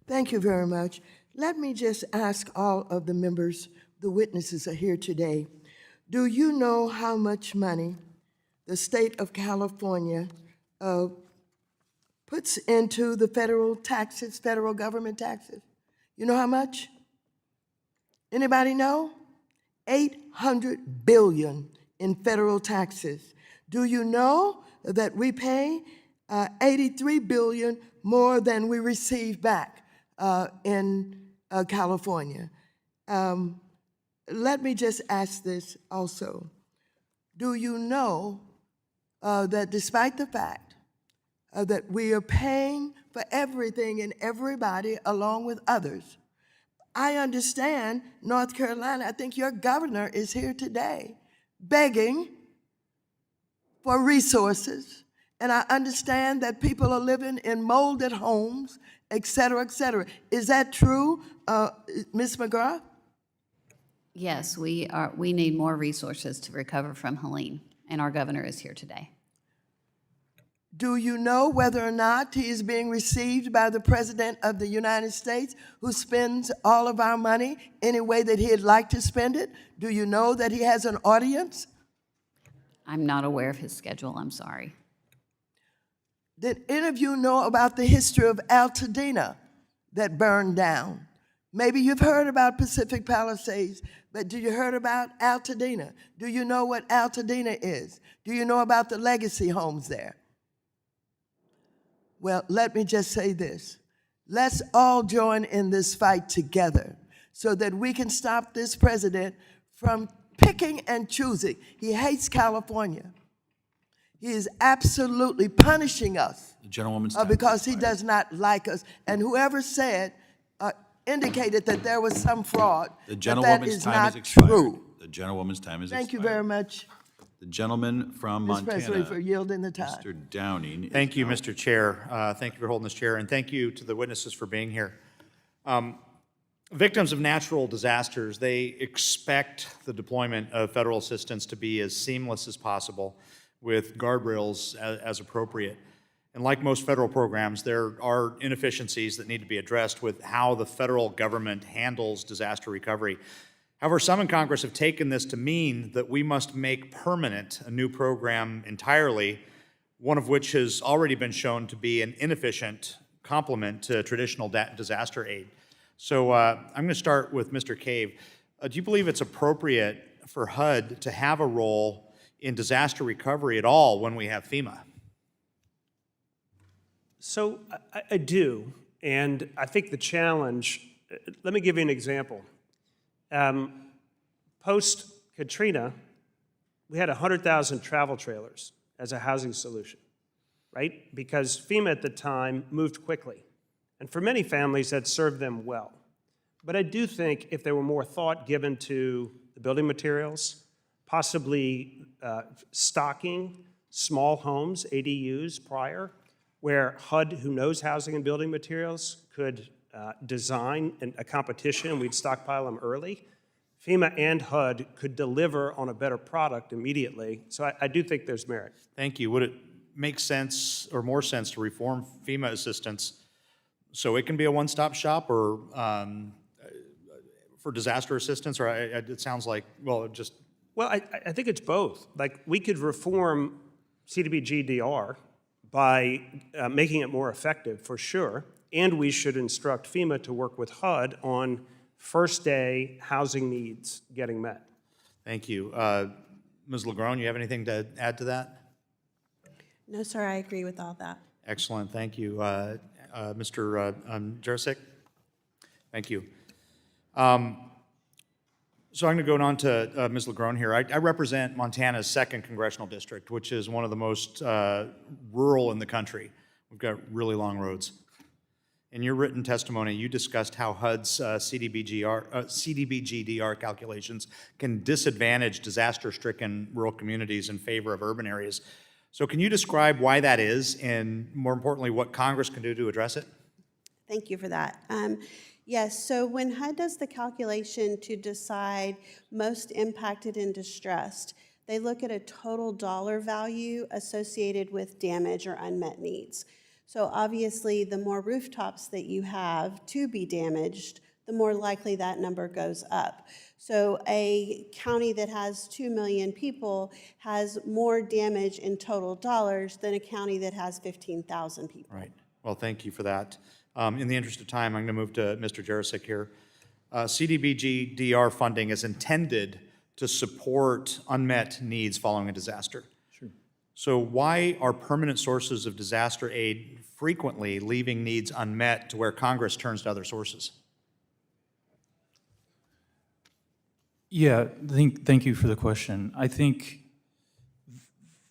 Thank you very much. Let me just ask all of the members, the witnesses are here today. Do you know how much money the state of California puts into the federal taxes, federal government taxes? You know how much? Anybody know? $800 billion in federal taxes. Do you know that we pay $83 billion more than we receive back in California? Let me just ask this also. Do you know that despite the fact that we are paying for everything and everybody along with others, I understand North Carolina, I think your governor is here today, begging for resources. And I understand that people are living in molded homes, et cetera, et cetera. Is that true, Ms. McGrath? Yes, we need more resources to recover from Helene, and our governor is here today. Do you know whether or not he is being received by the President of the United States, who spends all of our money any way that he'd like to spend it? Do you know that he has an audience? I'm not aware of his schedule, I'm sorry. Did any of you know about the history of Altadena that burned down? Maybe you've heard about Pacific Palisades, but do you heard about Altadena? Do you know what Altadena is? Do you know about the legacy homes there? Well, let me just say this. Let's all join in this fight together so that we can stop this president from picking and choosing. He hates California. He is absolutely punishing us The gentlewoman's time because has he expired. does not like us. And whoever said, indicated that there was some fraud, The but that gentlewoman's is time has not expired. true. The gentlewoman's time has expired. Thank you very much, The gentleman from Ms. Presley, for Montana, yielding the time. Mr. Downing. is Thank you, now- Mr. Chair. Thank you for holding this chair, and thank you to the witnesses for being here. Victims of natural disasters, they expect the deployment of federal assistance to be as seamless as possible with guardrails as appropriate. And like most federal programs, there are inefficiencies that need to be addressed with how the federal government handles disaster recovery. However, some in Congress have taken this to mean that we must make permanent a new program entirely, one of which has already been shown to be an inefficient complement to traditional disaster aid. So I'm going to start with Mr. Cave. Do you believe it's appropriate for HUD to have a role in disaster recovery at all when we have FEMA? So I do, and I think the challenge, let me give you an example. Post-Katrina, we had 100,000 travel trailers as a housing solution, right? Because FEMA at the time moved quickly. And for many families, that served them well. But I do think if there were more thought given to the building materials, possibly stocking small homes, ADUs prior, where HUD, who knows housing and building materials, could design a competition and we'd stockpile them early, FEMA and HUD could deliver on a better product immediately. So I do think there's merit. Thank you. Would it make sense or more sense to reform FEMA assistance so it can be a one-stop shop or for disaster assistance? Or it sounds like, well, just... Well, I think it's both. Like, we could reform CDBG-DR by making it more effective, for sure, and we should instruct FEMA to work with HUD on first-day housing needs getting met. Thank you. Ms. Legrone, you have anything to add to that? No, sir, I agree with all that. Excellent, thank you. Mr. Jurasik? Thank you. So I'm going to go on to Ms. Legrone here. I represent Montana's 2nd Congressional District, which is one of the most rural in the country. We've got really long roads. In your written testimony, you discussed how HUD's CDBG-DR calculations can disadvantage disaster-stricken rural communities in favor of urban areas. So can you describe why that is, and more importantly, what Congress can do to address it? Thank you for that. Yes, so when HUD does the calculation to decide most impacted and distressed, they look at a total dollar value associated with damage or unmet needs. So obviously, the more rooftops that you have to be damaged, the more likely that number goes up. So a county that has 2 million people has more damage in total dollars than a county that has 15,000 people. Right. Well, thank you for that. In the interest of time, I'm going to move to Mr. Jurasik here. CDBG-DR funding is intended to support unmet needs following a disaster. Sure. So why are permanent sources of disaster aid frequently leaving needs unmet to where Congress turns to other sources? Yeah, thank you for the question. I think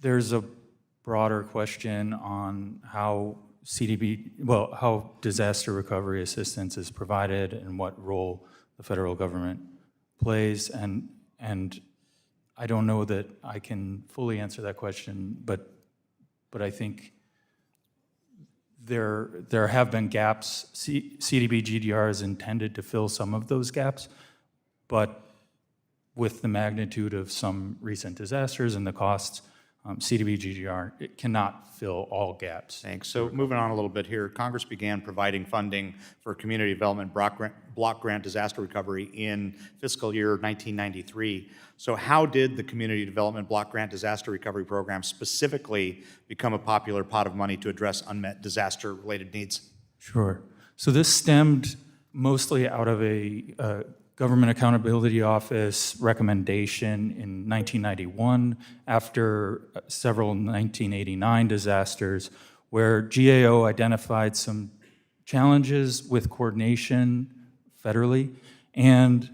there's a broader question on how how disaster recovery assistance is provided and what role the federal government plays. And I don't know that I can fully answer that question, but I think there have been gaps. CDB GDR is intended to fill some of those gaps, but with the magnitude of some recent disasters and the costs, CDB GDR, it cannot fill all gaps. Thanks. So moving on a little bit here, Congress began providing funding for community development block grant disaster recovery in fiscal year 1993. So how did the community development block grant disaster recovery program specifically become a popular pot of money to address unmet disaster-related needs? Sure. So this stemmed mostly out of a Government Accountability Office recommendation in 1991 after several 1989 disasters, where GAO identified some challenges with coordination federally and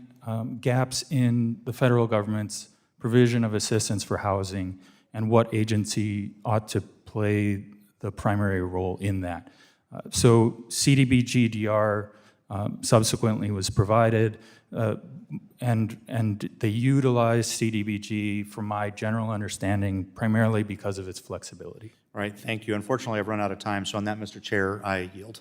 gaps in the federal government's provision of assistance for housing and what agency ought to play the primary role in that. So CDB GDR subsequently was provided, and they utilized CDBG, from my general understanding, primarily because of its flexibility. All right, thank you. Unfortunately, I've run out of time, so on that, Mr. Chair, I yield.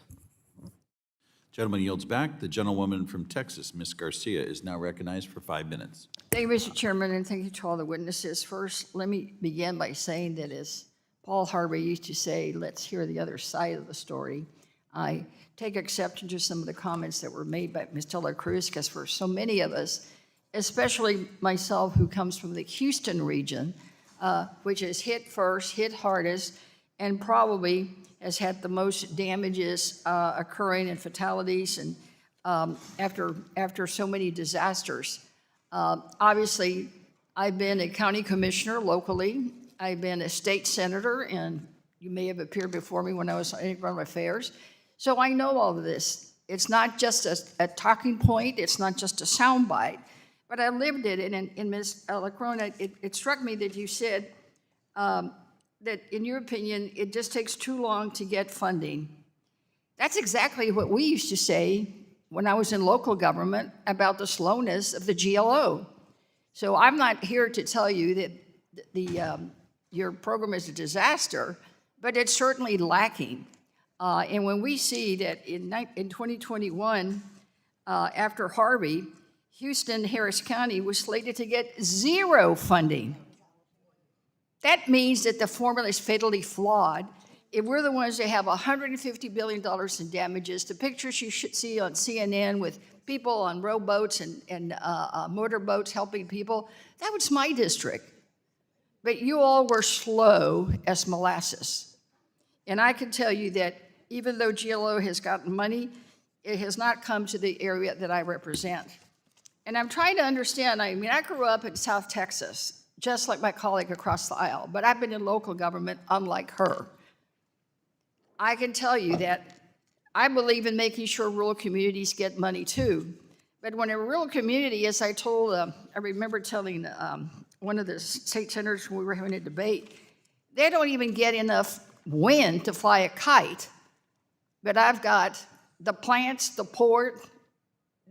Gentleman yields back. The gentlewoman from Texas, Ms. Garcia, is now recognized for 5 minutes. Thank you, Mr. Chairman, and thank you to all the witnesses. First, let me begin by saying that, as Paul Harvey used to say, let's hear the other side of the story. I take exception to some of the comments that were made by Ms. De La Cruz, because for so many of us, especially myself who comes from the Houston region, which is hit first, hit hardest, and probably has had the most damages occurring and fatalities and after so many disasters. Obviously, I've been a county commissioner locally. I've been a state senator, and you may have appeared before me when I was in government affairs. So I know all of this. It's not just a talking point. It's not just a soundbite. But I lived it, and Ms. Lacrona, it struck me that you said that, in your opinion, it just takes too long to get funding. That's exactly what we used to say when I was in local government about the slowness of the GLO. So I'm not here to tell you that your program is a disaster, but it's certainly lacking. And when we see that in 2021, after Harvey, Houston, Harris County was slated to get 0 funding. That means that the formula is fatally flawed. If we're the ones that have $150 billion in damages, the pictures you should see on CNN with people on rowboats and motorboats helping people, that was my district. But you all were slow as molasses. And I can tell you that even though GLO has gotten money, it has not come to the area that I represent. And I'm trying to understand, I mean, I grew up in South Texas, just like my colleague across the aisle, but I've been in local government unlike her. I can tell you that I believe in making sure rural communities get money too. But when a rural community, as I told, I remember telling one of the state senators when we were having a debate, they don't even get enough wind to fly a kite. But I've got the plants, the port,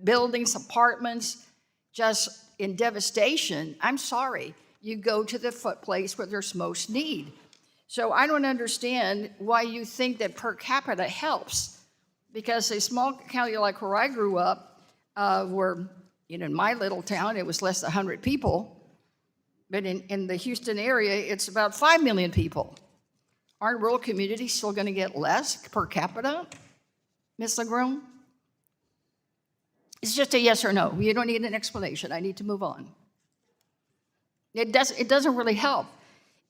buildings, apartments, just in devastation. I'm sorry, you go to the place where there's most need. So I don't understand why you think that per capita helps, because a small county like where I grew up, where, in my little town, it was less than 100 people, but in the Houston area, it's about 5 million people. Aren't rural communities still going to get less per capita, Ms. LaGrone? It's just a yes or no. You don't need an explanation. I need to move on. It doesn't really help.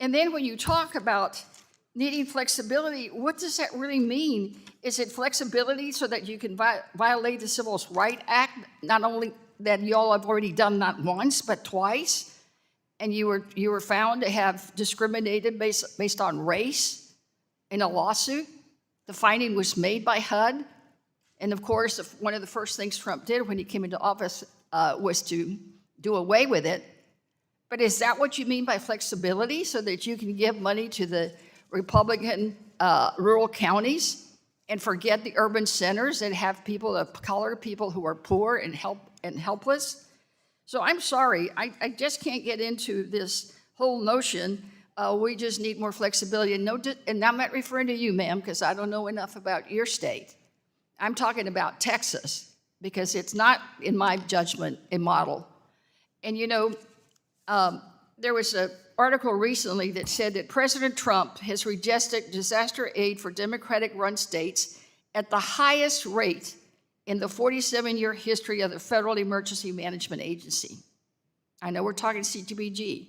And then when you talk about needing flexibility, what does that really mean? Is it flexibility so that you can violate the Civil Rights Act, not only that you all have already done not once, but twice, and you were found to have discriminated based on race in a lawsuit? The finding was made by HUD. And of course, one of the first things Trump did when he came into office was to do away with it. But is that what you mean by flexibility, so that you can give money to the Republican rural counties and forget the urban centers that have people of color, people who are poor and helpless? So I'm sorry, I just can't get into this whole notion, we just need more flexibility. And I'm not referring to you, ma'am, because I don't know enough about your state. I'm talking about Texas, because it's not, in my judgment, a model. And you know, there was an article recently that said that President Trump has rejected disaster aid for Democratic-run states at the highest rate in the 47-year history of the Federal Emergency Management Agency. I know we're talking CDBG.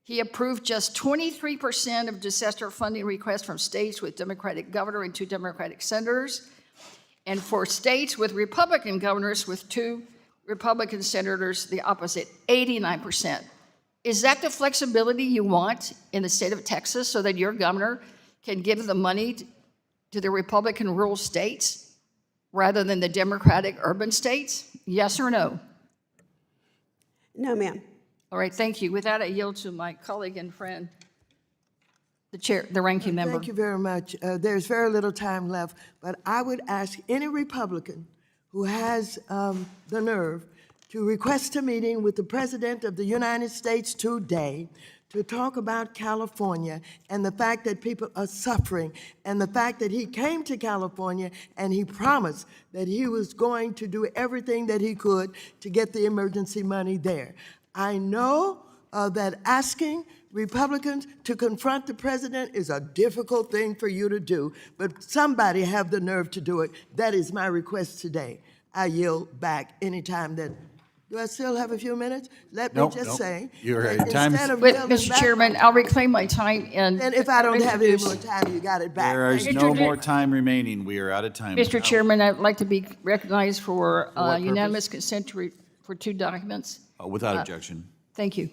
He approved just 23% of disaster funding requests from states with Democratic governor and 2 Democratic senators, and for states with Republican governors with 2 Republican senators, the opposite, 89%. Is that the flexibility you want in the state of Texas so that your governor can give the money to the Republican rural states rather than the Democratic urban states? Yes or no? No, ma'am. All right, thank you. With that, I yield to my colleague and friend, the chair, the ranking member. Thank you very much. There's very little time left, but I would ask any Republican who has the nerve to request a meeting with the President of the United States today to talk about California and the fact that people are suffering and the fact that he came to California and he promised that he was going to do everything that he could to get the emergency money there. I know that asking Republicans to confront the president is a difficult thing for you to do, but somebody have the nerve to do it. That is my request today. I yield back anytime that. Do I still have a few minutes? Let me just say. You're that right. Time- instead of But, yielding Mr. back, Chairman, I'll reclaim my time and. and if I don't have any more time, you got it back. There is Thank you. no more time remaining. We are out of time. Mr. Chairman, I'd like to be recognized for what unanimous consent for 2 documents. Without objection. Thank you.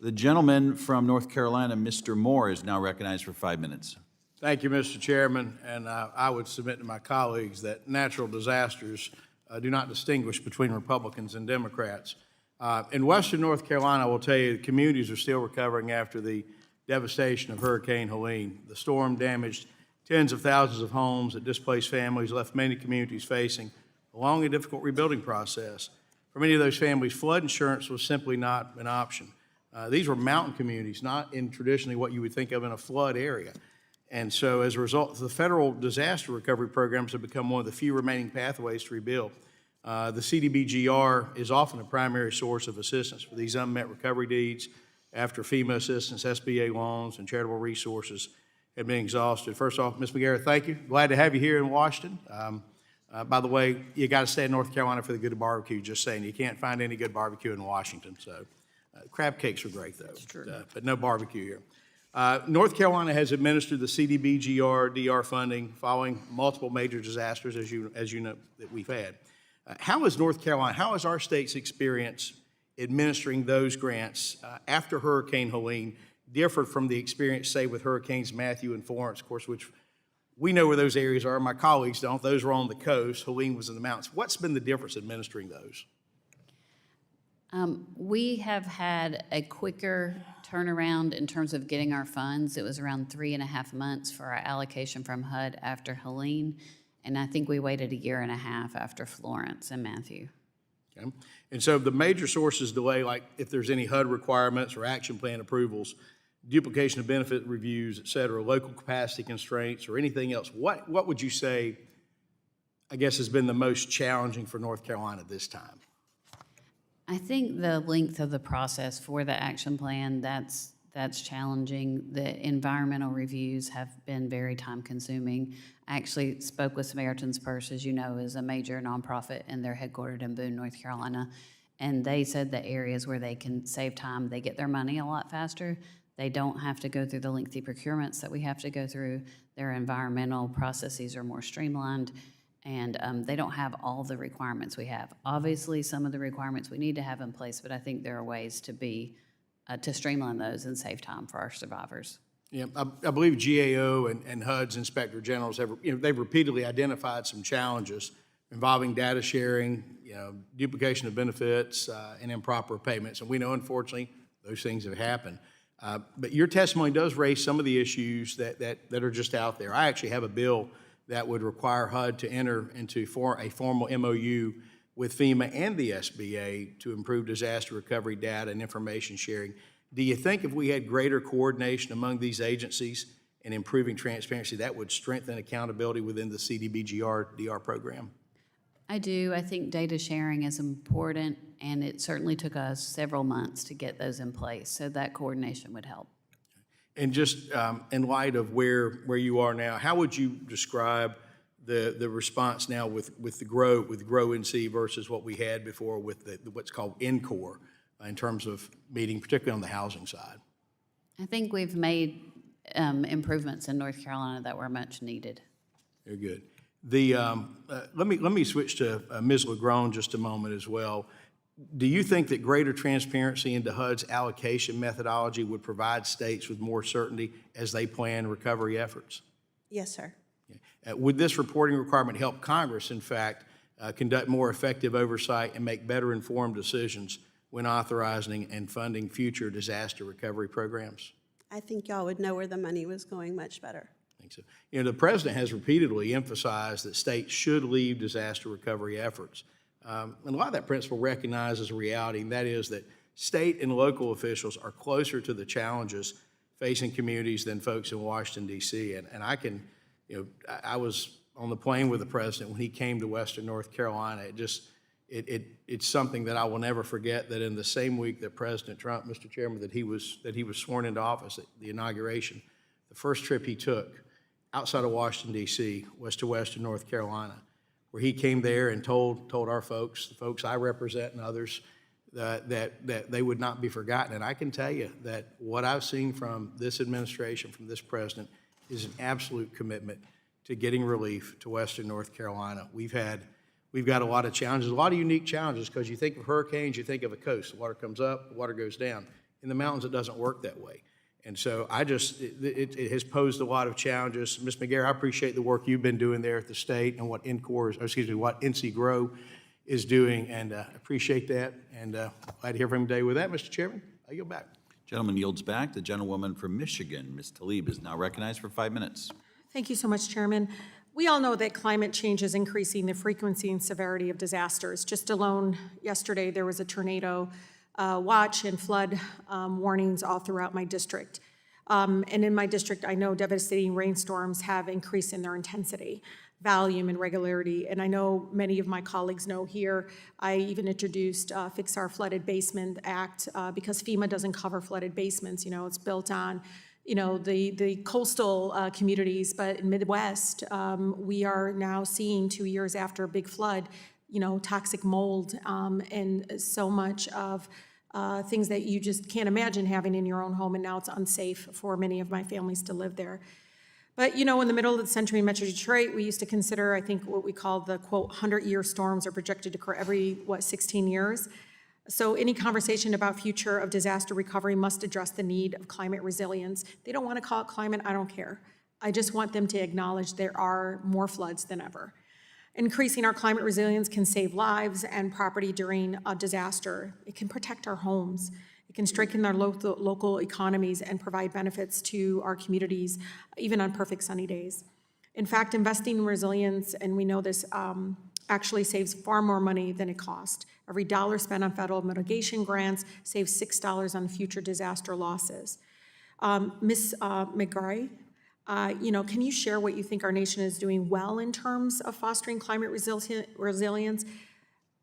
The gentleman from North Carolina, Mr. Moore, is now recognized for 5 minutes. Thank you, Mr. Chairman, and I would submit to my colleagues that natural disasters do not distinguish between Republicans and Democrats. In western North Carolina, I will tell you, the communities are still recovering after the devastation of Hurricane Helene. The storm damaged tens of thousands of homes, it displaced families, left many communities facing a long and difficult rebuilding process. For many of those families, flood insurance was simply not an option. These were mountain communities, not in traditionally what you would think of in a flood area. And so as a result, the federal disaster recovery programs have become one of the few remaining pathways to rebuild. The CDBGR is often a primary source of assistance for these unmet recovery needs after FEMA assistance, SBA loans, and charitable resources have been exhausted. First off, Ms. McGarrett, thank you. Glad to have you here in Washington. By the way, you got to stay in North Carolina for the good barbecue, just saying. You can't find any good barbecue in Washington, so crab cakes are great, though. That's true. But no barbecue here. North Carolina has administered the CDBGR funding following multiple major disasters, as you know, that we've had. How is North Carolina, how is our state's experience administering those grants after Hurricane Helene differed from the experience, say, with Hurricanes Matthew and Florence, of course, which we know where those areas are. My colleagues don't. Those were on the coast. Helene was in the mountains. What's been the difference administering those? We have had a quicker turnaround in terms of getting our funds. It was around 3.5 months for our allocation from HUD after Helene, and I think we waited 1.5 years after Florence and Matthew. Okay. And so the major sources delay, like if there's any HUD requirements or action plan approvals, duplication of benefit reviews, et cetera, local capacity constraints, or anything else, what would you say, I guess, has been the most challenging for North Carolina this time? I think the length of the process for the action plan, that's challenging. The environmental reviews have been very time-consuming. I actually spoke with Samaritan's Purse, as you know, is a major nonprofit, and they're headquartered in Boone, North Carolina. And they said the areas where they can save time, they get their money a lot faster. They don't have to go through the lengthy procurements that we have to go through. Their environmental processes are more streamlined, and they don't have all the requirements we have. Obviously, some of the requirements we need to have in place, but I think there are ways to streamline those and save time for our survivors. Yeah, I believe GAO and HUD's Inspector Generals have, they've repeatedly identified some challenges involving data sharing, duplication of benefits, and improper payments. And we know, unfortunately, those things have happened. But your testimony does raise some of the issues that are just out there. I actually have a bill that would require HUD to enter into a formal MOU with FEMA and the SBA to improve disaster recovery data and information sharing. Do you think if we had greater coordination among these agencies and improving transparency, that would strengthen accountability within the CDBG-DR program? I do. I think data sharing is important, and it certainly took us several months to get those in place, so that coordination would help. And just in light of where you are now, how would you describe the response now with Grow NC versus what we had before with what's called NCORE in terms of meeting, particularly on the housing side? I think we've made improvements in North Carolina that were much needed. Very good. Let me switch to Ms. LaGrone just a moment as well. Do you think that greater transparency into HUD's allocation methodology would provide states with more certainty as they plan recovery efforts? Yes, sir. Would this reporting requirement help Congress, in fact, conduct more effective oversight and make better informed decisions when authorizing and funding future disaster recovery programs? I think y'all would know where the money was going much better. I think so. You know, the president has repeatedly emphasized that states should lead disaster recovery efforts. And a lot of that principle recognizes a reality, and that is that state and local officials are closer to the challenges facing communities than folks in Washington, D.C. And I can, I was on the plane with the president when he came to Western North Carolina. It's something that I will never forget, that in the same week that President Trump, Mr. Chairman, that he was sworn into office at the inauguration, the first trip he took outside of Washington, D.C. was to Western North Carolina, where he came there and told our folks, the folks I represent and others, that they would not be forgotten. And I can tell you that what I've seen from this administration, from this president, is an absolute commitment to getting relief to Western North Carolina. We've got a lot of challenges, a lot of unique challenges, because you think of hurricanes, you think of a coast. The water comes up, the water goes down. In the mountains, it doesn't work that way. And so it has posed a lot of challenges. Ms. McGarry, I appreciate the work you've been doing there at the state and what what NC Grow is doing, and appreciate that. And glad to hear from you today. With that, Mr. Chairman, I yield back. Gentleman yields back. The gentlewoman from Michigan, Ms. Tlaib, is now recognized for 5 minutes. Thank you so much, Chairman. We all know that climate change is increasing the frequency and severity of disasters. Just alone yesterday, there was a tornado watch and flood warnings all throughout my district. And in my district, I know devastating rainstorms have increased in their intensity, volume, and regularity. And I know many of my colleagues know here, I even introduced Fix Our Flooded Basement Act because FEMA doesn't cover flooded basements. It's built on the coastal communities, but in Midwest, we are now seeing 2 years after a big flood, toxic mold and so much of things that you just can't imagine having in your own home, and now it's unsafe for many of my families to live there. But, in the middle of the century in Metro Detroit, we used to consider, I think, what we call the, quote, 100-year storms are projected to occur every, 16 years. So any conversation about future of disaster recovery must address the need of climate resilience. They don't want to call it climate, I don't care. I just want them to acknowledge there are more floods than ever. Increasing our climate resilience can save lives and property during a disaster. It can protect our homes. It can strengthen our local economies and provide benefits to our communities, even on perfect sunny days. In fact, investing in resilience, and we know this, actually saves far more money than it costs. Every dollar spent on federal mitigation grants saves $6 on future disaster losses. Ms. McGarry, can you share what you think our nation is doing well in terms of fostering climate resilience?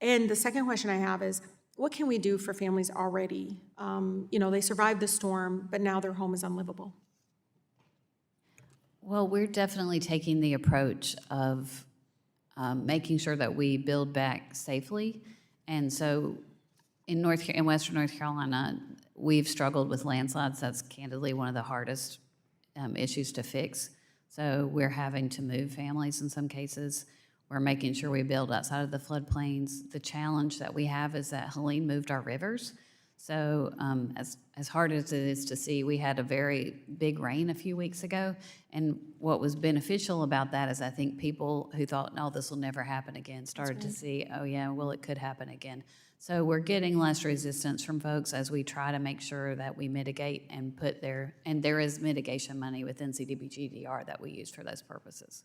And the second question I have is, what can we do for families already? They survived the storm, but now their home is unlivable. Well, we're definitely taking the approach of making sure that we build back safely. And so in Western North Carolina, we've struggled with landslides. That's candidly one of the hardest issues to fix. So we're having to move families in some cases. We're making sure we build outside of the floodplains. The challenge that we have is that Helene moved our rivers. So as hard as it is to see, we had a very big rain a few weeks ago. And what was beneficial about that is I think people who thought, no, this will never happen again, started to see, oh yeah, well, it could happen again. So we're getting less resistance from folks as we try to make sure that we mitigate and and there is mitigation money within CDBG-DR that we use for those purposes.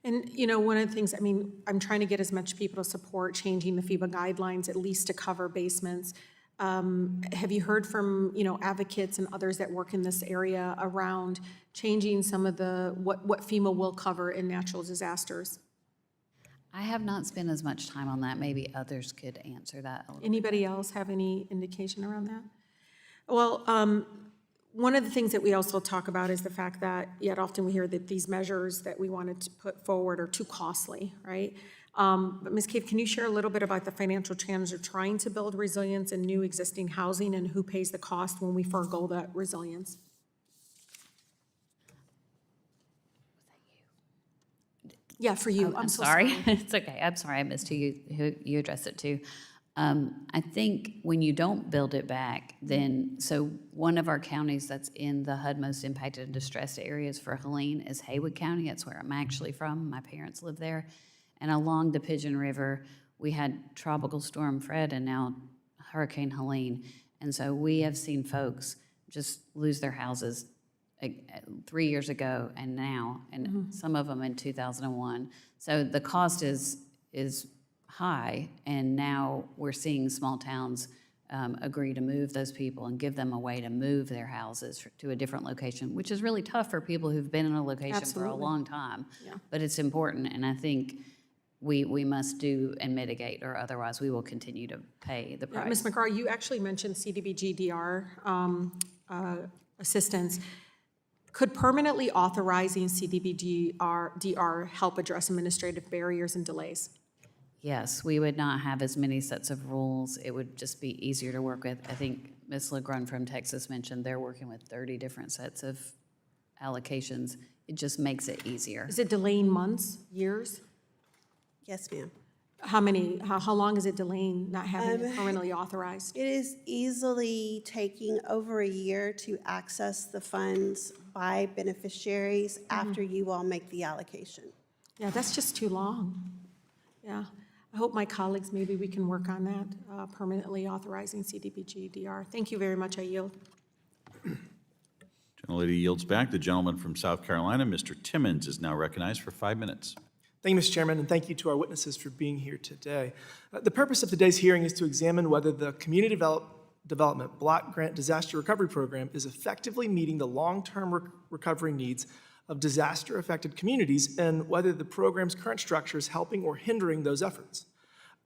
And, you know, one of the things, I mean, I'm trying to get as much people to support changing the FEMA guidelines, at least to cover basements. Have you heard from, you know, advocates and others that work in this area around changing some of the, what FEMA will cover in natural disasters? I have not spent as much time on that. Maybe others could answer that a little. Anybody else have any indication around that? Well, one of the things that we also talk about is the fact that yet often we hear that these measures that we wanted to put forward are too costly, right? But Ms. Cave, can you share a little bit about the financial challenge of trying to build resilience in new existing housing and who pays the cost when we forego that resilience? Yeah, for you. I'm so sorry. It's okay. I'm sorry. I missed who you addressed it to. I think when you don't build it back, then, so one of our counties that's in the HUD most impacted and distressed areas for Helene is Haywood County. That's where I'm actually from. My parents live there. And along the Pigeon River, we had Tropical Storm Fred and now Hurricane Helene. And so we have seen folks just lose their houses 3 years ago and now, and some of them in 2001. So the cost is high, and now we're seeing small towns agree to move those people and give them a way to move their houses to a different location, which is really tough for people who've been in a location for a long time. Yeah. But it's important, and I think we must do and mitigate, or otherwise we will continue to pay the price. Ms. McGraw, you actually mentioned CDBG-DR assistance. Could permanently authorizing CDBG-DR help address administrative barriers and delays? Yes, we would not have as many sets of rules. It would just be easier to work with. I think Ms. LeGrun from Texas mentioned they're working with 30 different sets of allocations. It just makes it easier. Is it delaying months, years? Yes, ma'am. How long is it delaying not having it permanently authorized? It is easily taking over a year to access the funds by beneficiaries after you all make the allocation. Yeah, that's just too long. Yeah. I hope my colleagues, maybe we can work on that, permanently authorizing CDBG-DR. Thank you very much. I yield. Gentlelady yields back. The gentleman from South Carolina, Mr. Timmons, is now recognized for 5 minutes. Thank you, Mr. Chairman, and thank you to our witnesses for being here today. The purpose of today's hearing is to examine whether the Community Development Block Grant Disaster Recovery Program is effectively meeting the long-term recovery needs of disaster-affected communities and whether the program's current structure is helping or hindering those efforts.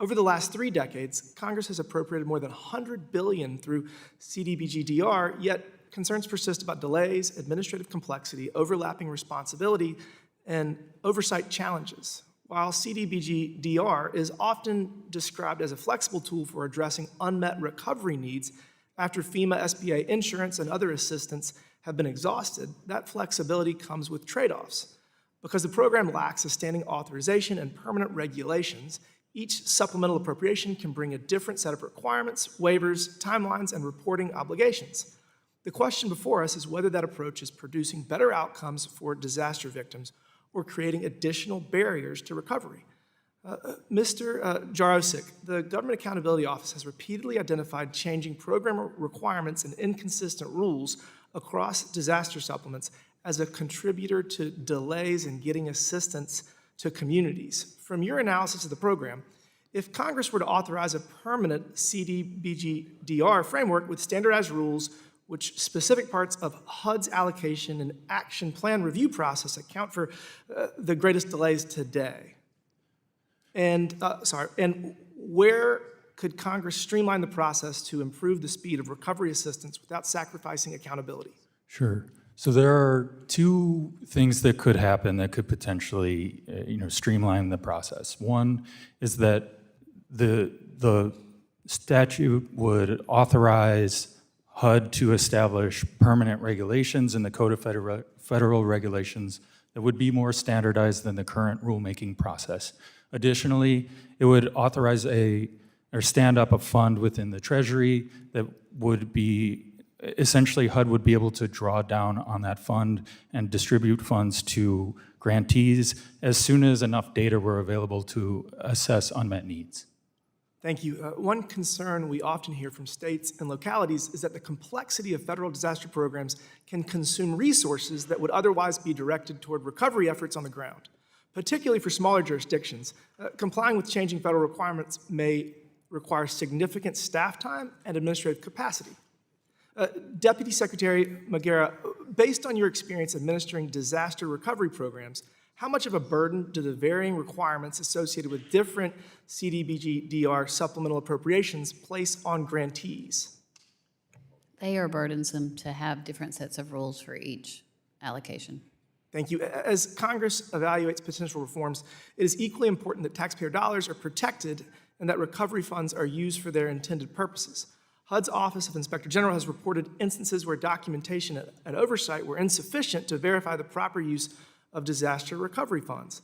Over the last 3 decades, Congress has appropriated more than $100 billion through CDBG-DR, yet concerns persist about delays, administrative complexity, overlapping responsibility, and oversight challenges. While CDBG-DR is often described as a flexible tool for addressing unmet recovery needs after FEMA, SBA insurance, and other assistance have been exhausted, that flexibility comes with trade-offs. Because the program lacks a standing authorization and permanent regulations, each supplemental appropriation can bring a different set of requirements, waivers, timelines, and reporting obligations. The question before us is whether that approach is producing better outcomes for disaster victims or creating additional barriers to recovery. Mr. Jarosik, the Government Accountability Office has repeatedly identified changing program requirements and inconsistent rules across disaster supplements as a contributor to delays in getting assistance to communities. From your analysis of the program, if Congress were to authorize a permanent CDBG-DR framework with standardized rules which specific parts of HUD's allocation and action plan review process account for the greatest delays today. And where could Congress streamline the process to improve the speed of recovery assistance without sacrificing accountability? Sure. So there are 2 things that could happen that could potentially, streamline the process. One is that the statute would authorize HUD to establish permanent regulations in the Code of Federal Regulations that would be more standardized than the current rulemaking process. Additionally, it would authorize or stand up a fund within the Treasury that would be, essentially HUD would be able to draw down on that fund and distribute funds to grantees as soon as enough data were available to assess unmet needs. Thank you. One concern we often hear from states and localities is that the complexity of federal disaster programs can consume resources that would otherwise be directed toward recovery efforts on the ground. Particularly for smaller jurisdictions, complying with changing federal requirements may require significant staff time and administrative capacity. Deputy Secretary Magera, based on your experience administering disaster recovery programs, how much of a burden do the varying requirements associated with different CDBG-DR supplemental appropriations place on grantees? They are burdensome to have different sets of rules for each allocation. Thank you. As Congress evaluates potential reforms, it is equally important that taxpayer dollars are protected and that recovery funds are used for their intended purposes. HUD's Office of Inspector General has reported instances where documentation and oversight were insufficient to verify the proper use of disaster recovery funds.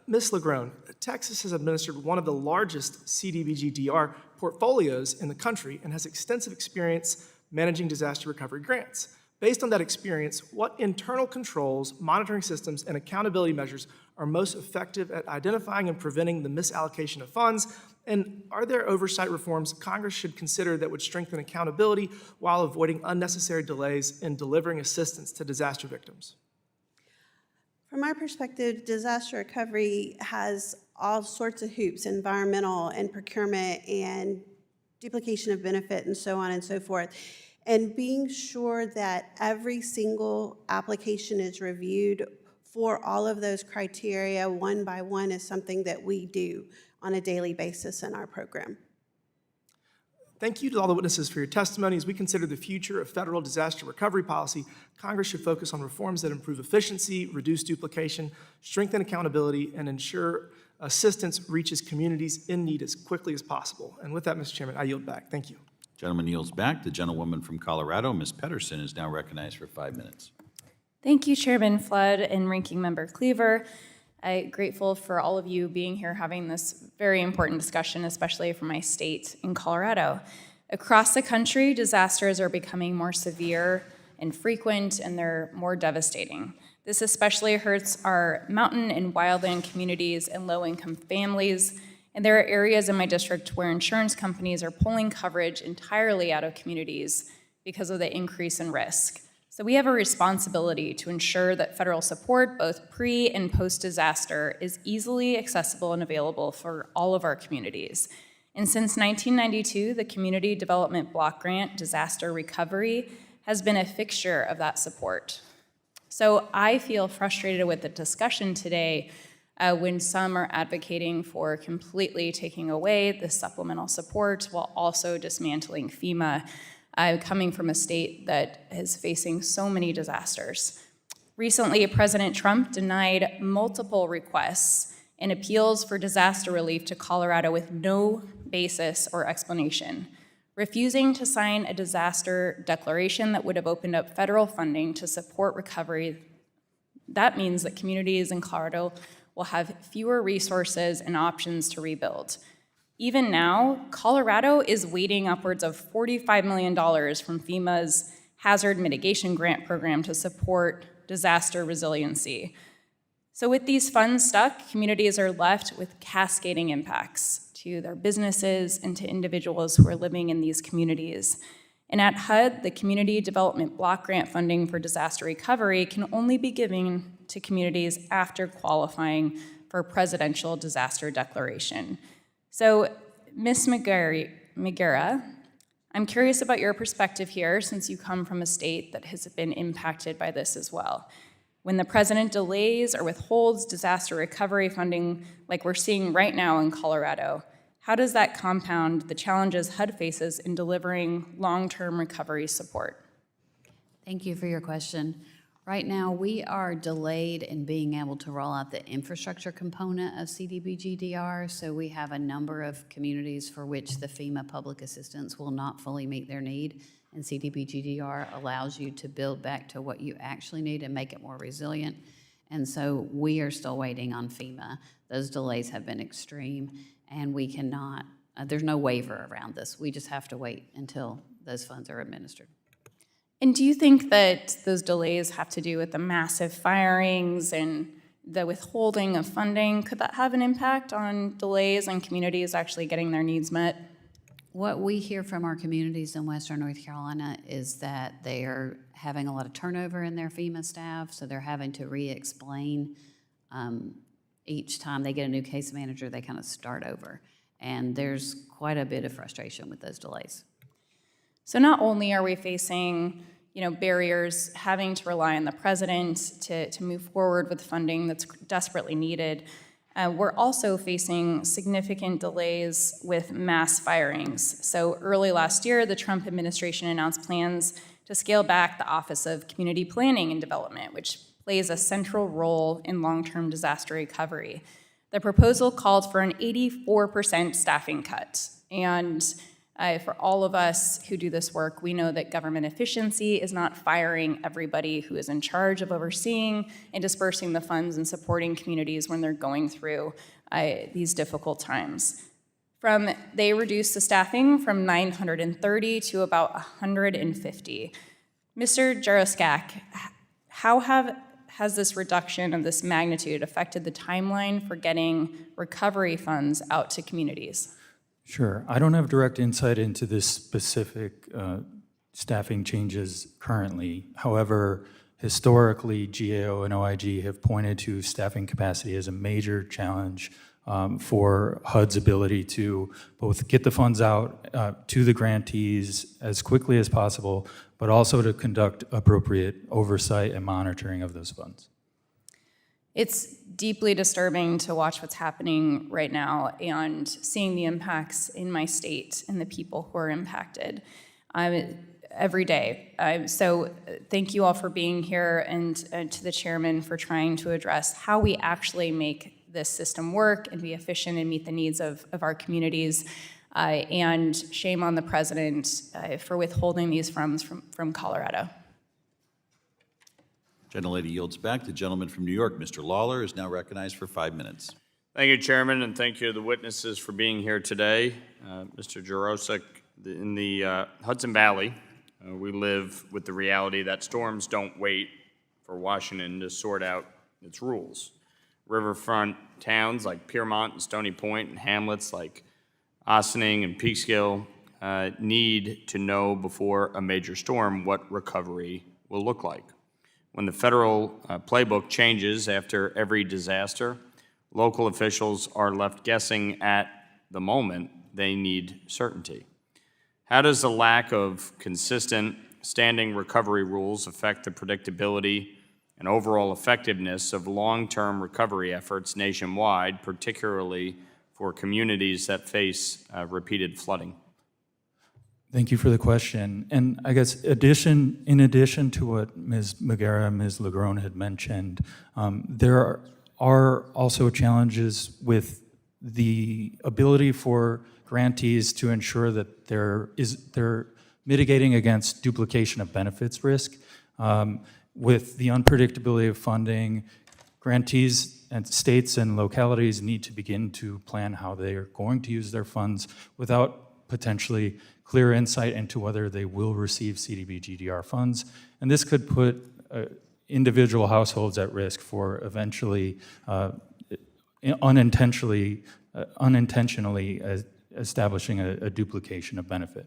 Ms. Legrone, Texas has administered one of the largest CDBG-DR portfolios in the country and has extensive experience managing disaster recovery grants. Based on that experience, what internal controls, monitoring systems, and accountability measures are most effective at identifying and preventing the misallocation of funds? And are there oversight reforms Congress should consider that would strengthen accountability while avoiding unnecessary delays in delivering assistance to disaster victims? From our perspective, disaster recovery has all sorts of hoops, environmental and procurement and duplication of benefit and so on and so forth. And being sure that every single application is reviewed for all of those criteria one by one is something that we do on a daily basis in our program. Thank you to all the witnesses for your testimony. As we consider the future of federal disaster recovery policy, Congress should focus on reforms that improve efficiency, reduce duplication, strengthen accountability, and ensure assistance reaches communities in need as quickly as possible. And with that, Mr. Chairman, I yield back. Thank you. Gentleman yields back. The gentlewoman from Colorado, Ms. Pedersen, is now recognized for 5 minutes. Thank you, Chairman Flood and Ranking Member Cleaver. I'm grateful for all of you being here having this very important discussion, especially for my state in Colorado. Across the country, disasters are becoming more severe and frequent, and they're more devastating. This especially hurts our mountain and wildland communities and low-income families. And there are areas in my district where insurance companies are pulling coverage entirely out of communities because of the increase in risk. So we have a responsibility to ensure that federal support, both pre and post-disaster, is easily accessible and available for all of our communities. And since 1992, the Community Development Block Grant Disaster Recovery has been a fixture of that support. So I feel frustrated with the discussion today when some are advocating for completely taking away the supplemental support while also dismantling FEMA. Coming from a state that is facing so many disasters. Recently, President Trump denied multiple requests and appeals for disaster relief to Colorado with no basis or explanation, refusing to sign a disaster declaration that would have opened up federal funding to support recovery. That means that communities in Colorado will have fewer resources and options to rebuild. Even now, Colorado is waiting upwards of $45 million from FEMA's Hazard Mitigation Grant Program to support disaster resiliency. So with these funds stuck, communities are left with cascading impacts to their businesses and to individuals who are living in these communities. And at HUD, the Community Development Block Grant funding for disaster recovery can only be given to communities after qualifying for a presidential disaster declaration. So, Ms. Magera, I'm curious about your perspective here since you come from a state that has been impacted by this as well. When the president delays or withholds disaster recovery funding like we're seeing right now in Colorado, how does that compound the challenges HUD faces in delivering long-term recovery support? Thank you for your question. Right now, we are delayed in being able to roll out the infrastructure component of CDBG-DR, so we have a number of communities for which the FEMA public assistance will not fully meet their need, and CDBG-DR allows you to build back to what you actually need and make it more resilient, and so we are still waiting on FEMA. Those delays have been extreme, and we cannot, there's no waiver around this. We just have to wait until those funds are administered. And do you think that those delays have to do with the massive firings and the withholding of funding? Could that have an impact on delays and communities actually getting their needs met? What we hear from our communities in Western North Carolina is that they are having a lot of turnover in their FEMA staff, so they're having to re-explain each time they get a new case manager, they kind of start over. And there's quite a bit of frustration with those delays. So not only are we facing, barriers, having to rely on the president to move forward with funding that's desperately needed, we're also facing significant delays with mass firings. So early last year, the Trump administration announced plans to scale back the Office of Community Planning and Development, which plays a central role in long-term disaster recovery. The proposal called for an 84% staffing cut. And for all of us who do this work, we know that government efficiency is not firing everybody who is in charge of overseeing and dispersing the funds and supporting communities when they're going through these difficult times. They reduced the staffing from 930 to about 150. Mr. Jaroszak, how has this reduction of this magnitude affected the timeline for getting recovery funds out to communities? Sure. I don't have direct insight into this specific staffing changes currently. However, historically, GAO and OIG have pointed to staffing capacity as a major challenge for HUD's ability to both get the funds out to the grantees as quickly as possible, but also to conduct appropriate oversight and monitoring of those funds. It's deeply disturbing to watch what's happening right now and seeing the impacts in my state and the people who are impacted every day. So thank you all for being here, and to the chairman for trying to address how we actually make this system work and be efficient and meet the needs of our communities. And shame on the president for withholding these funds from Colorado. Gentlelady yields back. The gentleman from New York, Mr. Lawler, is now recognized for 5 minutes. Thank you, Chairman, and thank you to the witnesses for being here today. Mr. Jaroszak, in the Hudson Valley, we live with the reality that storms don't wait for Washington to sort out its rules. Riverfront towns like Piermont and Stony Point and hamlets like Ossining and Peekskill need to know before a major storm what recovery will look like. When the federal playbook changes after every disaster, local officials are left guessing at the moment. They need certainty. How does the lack of consistent standing recovery rules affect the predictability and overall effectiveness of long-term recovery efforts nationwide, particularly for communities that face repeated flooding? Thank you for the question. And I guess in addition to what Ms. Magera and Ms. Lagrone had mentioned, there are also challenges with the ability for grantees to ensure that they're mitigating against duplication of benefits risk. With the unpredictability of funding, grantees and states and localities need to begin to plan how they are going to use their funds without potentially clear insight into whether they will receive CDBG-DR funds. And this could put individual households at risk for eventually unintentionally establishing a duplication of benefit.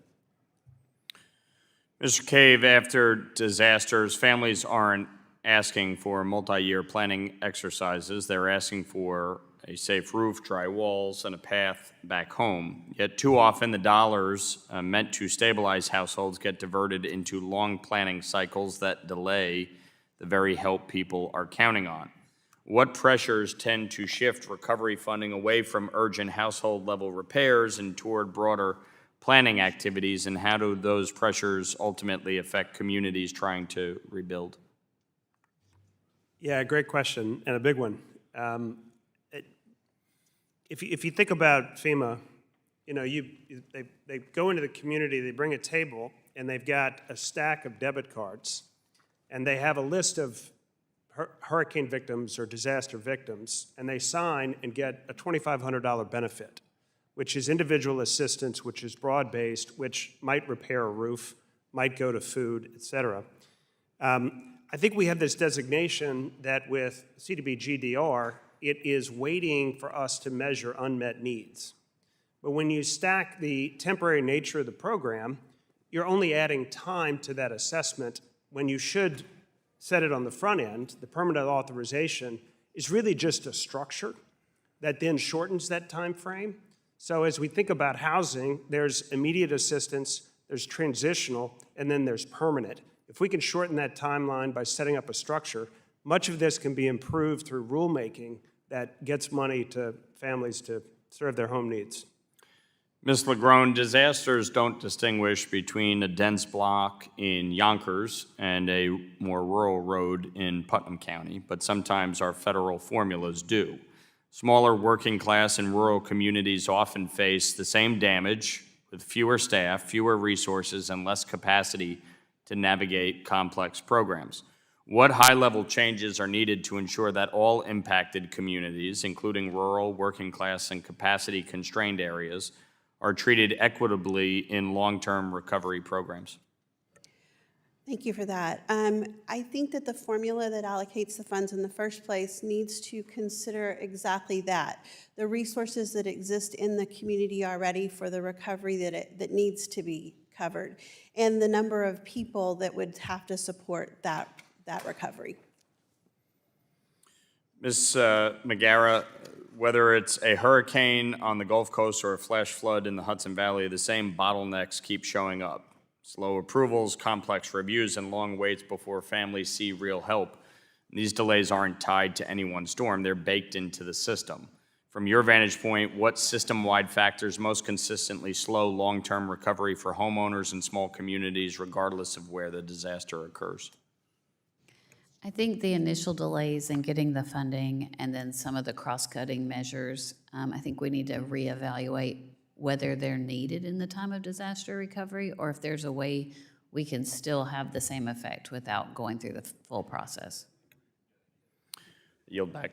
Mr. Cave, after disasters, families aren't asking for multi-year planning exercises. They're asking for a safe roof, dry walls, and a path back home. Yet too often the dollars meant to stabilize households get diverted into long planning cycles that delay the very help people are counting on. What pressures tend to shift recovery funding away from urgent household level repairs and toward broader planning activities, and how do those pressures ultimately affect communities trying to rebuild? Yeah, great question, and a big one. If you think about FEMA, they go into the community, they bring a table, and they've got a stack of debit cards, and they have a list of hurricane victims or disaster victims, and they sign and get a $2,500 benefit, which is individual assistance, which is broad-based, which might repair a roof, might go to food, et cetera. I think we have this designation that with CDBG-DR, it is waiting for us to measure unmet needs. But when you stack the temporary nature of the program, you're only adding time to that assessment when you should set it on the front end. The permanent authorization is really just a structure that then shortens that time frame. So as we think about housing, there's immediate assistance, there's transitional, and then there's permanent. If we can shorten that timeline by setting up a structure, much of this can be improved through rulemaking that gets money to families to serve their home needs. Ms. LaGrone, disasters don't distinguish between a dense block in Yonkers and a more rural road in Putnam County, but sometimes our federal formulas do. Smaller working class and rural communities often face the same damage with fewer staff, fewer resources, and less capacity to navigate complex programs. What high-level changes are needed to ensure that all impacted communities, including rural, working class, and capacity-constrained areas, are treated equitably in long-term recovery programs? Thank you for that. I think that the formula that allocates the funds in the first place needs to consider exactly that. The resources that exist in the community already for the recovery that needs to be covered, and the number of people that would have to support that recovery. Ms. Magara, whether it's a hurricane on the Gulf Coast or a flash flood in the Hudson Valley, the same bottlenecks keep showing up. Slow approvals, complex reviews, and long waits before families see real help. These delays aren't tied to any one storm, they're baked into the system. From your vantage point, what system-wide factors most consistently slow long-term recovery for homeowners and small communities regardless of where the disaster occurs? I think the initial delays in getting the funding and then some of the cross-cutting measures, I think we need to reevaluate whether they're needed in the time of disaster recovery or if there's a way we can still have the same effect without going through the full process. Yield back.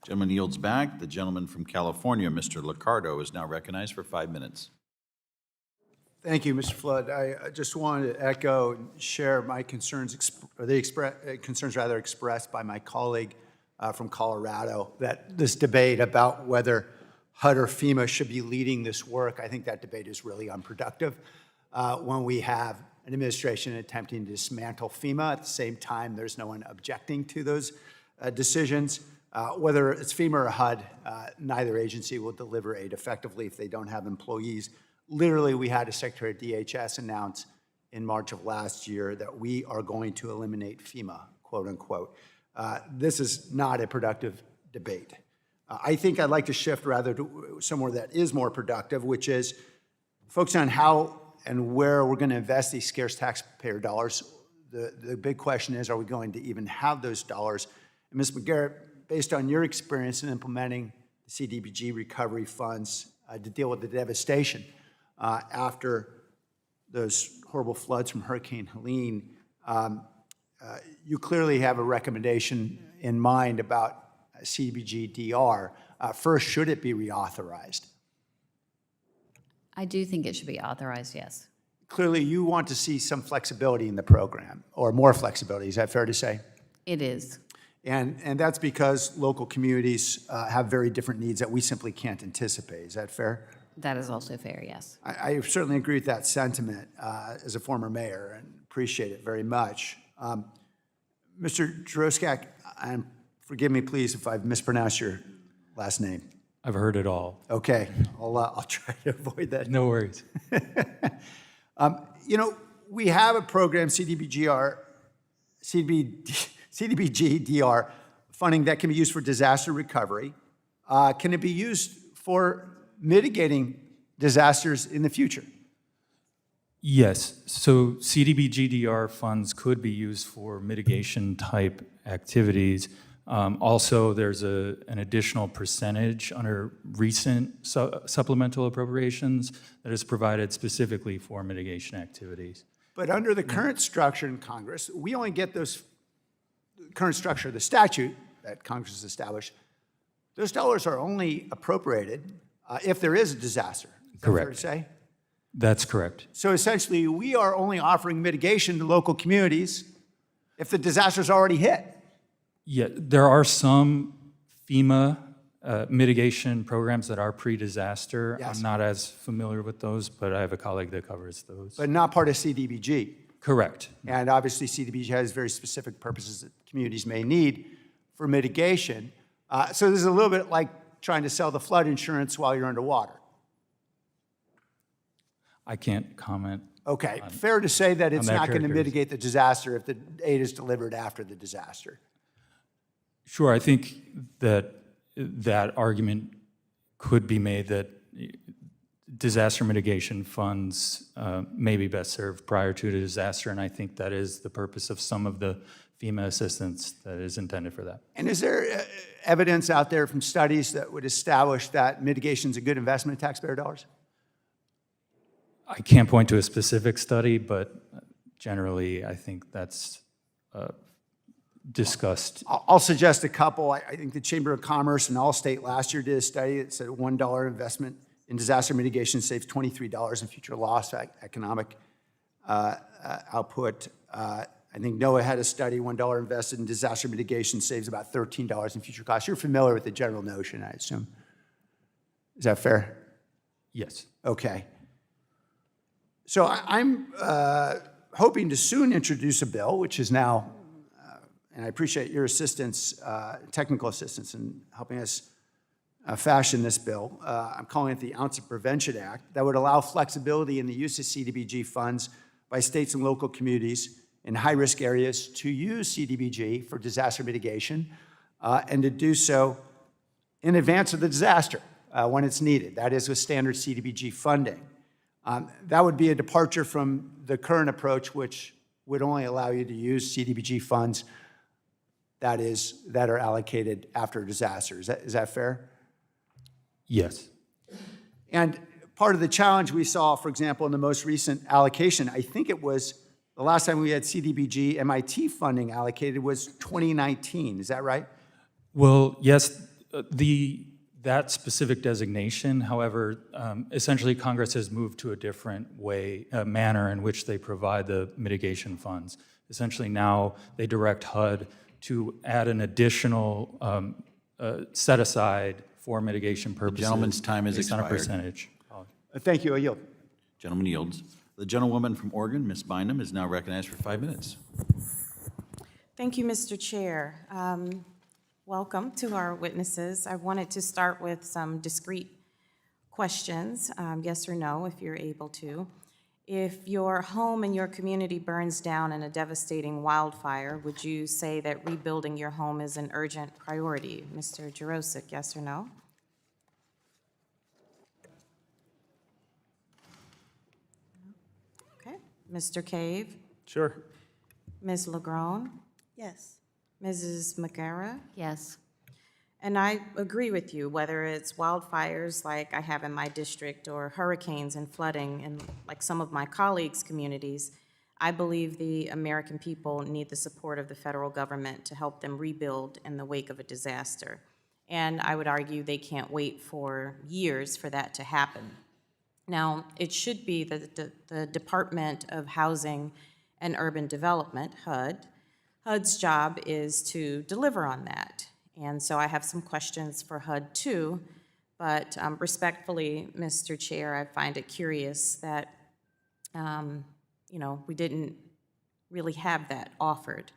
Gentleman yields back. The gentleman from California, Mr. Liccardo, is now recognized for 5 minutes. Thank you, Mr. Flood. I just wanted to echo and share my concerns, concerns expressed by my colleague from Colorado, that this debate about whether HUD or FEMA should be leading this work, I think that debate is really unproductive. When we have an administration attempting to dismantle FEMA, at the same time, there's no one objecting to those decisions. Whether it's FEMA or HUD, neither agency will deliver aid effectively if they don't have employees. Literally, we had a Secretary of DHS announce in March of last year that we are going to eliminate FEMA, quote unquote. This is not a productive debate. I think I'd like to shift rather to somewhere that is more productive, which is focus on how and where we're going to invest these scarce taxpayer dollars. The big question is, are we going to even have those dollars? And Ms. McGarrett, based on your experience in implementing the CDBG recovery funds to deal with the devastation after those horrible floods from Hurricane Helene, you clearly have a recommendation in mind about CDBG-DR. First, should it be reauthorized? I do think it should be authorized, yes. Clearly, you want to see some flexibility in the program, or more flexibility. Is that fair to say? It is. And that's because local communities have very different needs that we simply can't anticipate. Is that fair? That is also fair, yes. I certainly agree with that sentiment as a former mayor and appreciate it very much. Mr. Jaroszak, and forgive me, please, if I've mispronounced your last name. I've heard it all. Okay, I'll try to avoid that. No worries. You know, we have a program, CDBG-DR, funding that can be used for disaster recovery. Can it be used for mitigating disasters in the future? Yes, so CDBG-DR funds could be used for mitigation type activities. Also, there's an additional percentage under recent supplemental appropriations that is provided specifically for mitigation activities. But under the current structure in Congress, we only get those current structure, the statute that Congress has established, those dollars are only appropriated if there is a disaster. Is that fair to say? That's correct. So essentially, we are only offering mitigation to local communities if the disaster's already hit. Yeah, there are some FEMA mitigation programs that are pre-disaster. Yes. I'm not as familiar with those, but I have a colleague that covers those. But not part of CDBG. Correct. And obviously, CDBG has very specific purposes that communities may need for mitigation. So this is a little bit like trying to sell the flood insurance while you're underwater. I can't comment. Okay, fair to say that it's that not going to characterization. mitigate the disaster if the aid is delivered after the disaster. Sure, I think that that argument could be made that disaster mitigation funds may be best served prior to a disaster, and I think that is the purpose of some of the FEMA assistance that is intended for that. And is there evidence out there from studies that would establish that mitigation is a good investment of taxpayer dollars? I can't point to a specific study, but generally, I think that's discussed. I'll suggest a couple. I think the Chamber of Commerce and Allstate last year did a study that said a $1 investment in disaster mitigation saves $23 in future loss economic output. I think NOAA had a study, $1 invested in disaster mitigation saves about $13 in future costs. You're familiar with the general notion, I assume. Is that fair? Yes. Okay. So I'm hoping to soon introduce a bill, which is now, and I appreciate your assistance, technical assistance in helping us fashion this bill. I'm calling it the Ounce of Prevention Act, that would allow flexibility in the use of CDBG funds by states and local communities in high-risk areas to use CDBG for disaster mitigation and to do so in advance of the disaster when it's needed. That is with standard CDBG funding. That would be a departure from the current approach, which would only allow you to use CDBG funds that are allocated after a disaster. Is that fair? Yes. And part of the challenge we saw, for example, in the most recent allocation, I think it was the last time we had CDBG MIT funding allocated was 2019. Is that right? Well, yes, that specific designation, however, essentially Congress has moved to a different manner in which they provide the mitigation funds. Essentially now they direct HUD to add an additional set aside for mitigation purposes. The gentleman's time is based on a expired. percentage. Thank you. I yield. Gentleman yields. The gentlewoman from Oregon, Ms. Bynum, is now recognized for 5 minutes. Thank you, Mr. Chair. Welcome to our witnesses. I wanted to start with some discrete questions, yes or no, if you're able to. If your home and your community burns down in a devastating wildfire, would you say that rebuilding your home is an urgent priority? Mr. Jarosik, yes or no? Okay. Mr. Cave? Sure. Ms. Legrone? Yes. Mrs. McGarrett? Yes. And I agree with you, whether it's wildfires like I have in my district or hurricanes and flooding and like some of my colleagues' communities, I believe the American people need the support of the federal government to help them rebuild in the wake of a disaster. And I would argue they can't wait for years for that to happen. Now, it should be that the Department of Housing and Urban Development, HUD's job is to deliver on that. And so I have some questions for HUD too, but respectfully, Mr. Chair, I find it curious that, we didn't really have that offered.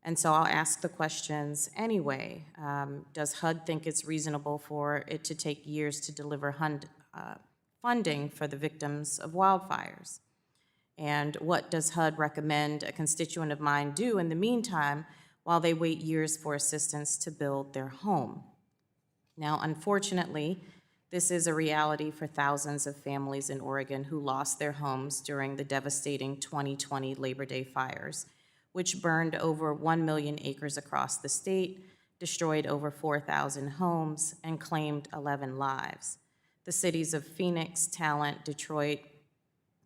And so I'll ask the questions anyway. Does HUD think it's reasonable for it to take years to deliver funding for the victims of wildfires? And what does HUD recommend a constituent of mine do in the meantime while they wait years for assistance to build their home? Now, unfortunately, this is a reality for thousands of families in Oregon who lost their homes during the devastating 2020 Labor Day fires, which burned over 1 million acres across the state, destroyed over 4,000 homes, and claimed 11 lives. The cities of Phoenix, Talent, Detroit,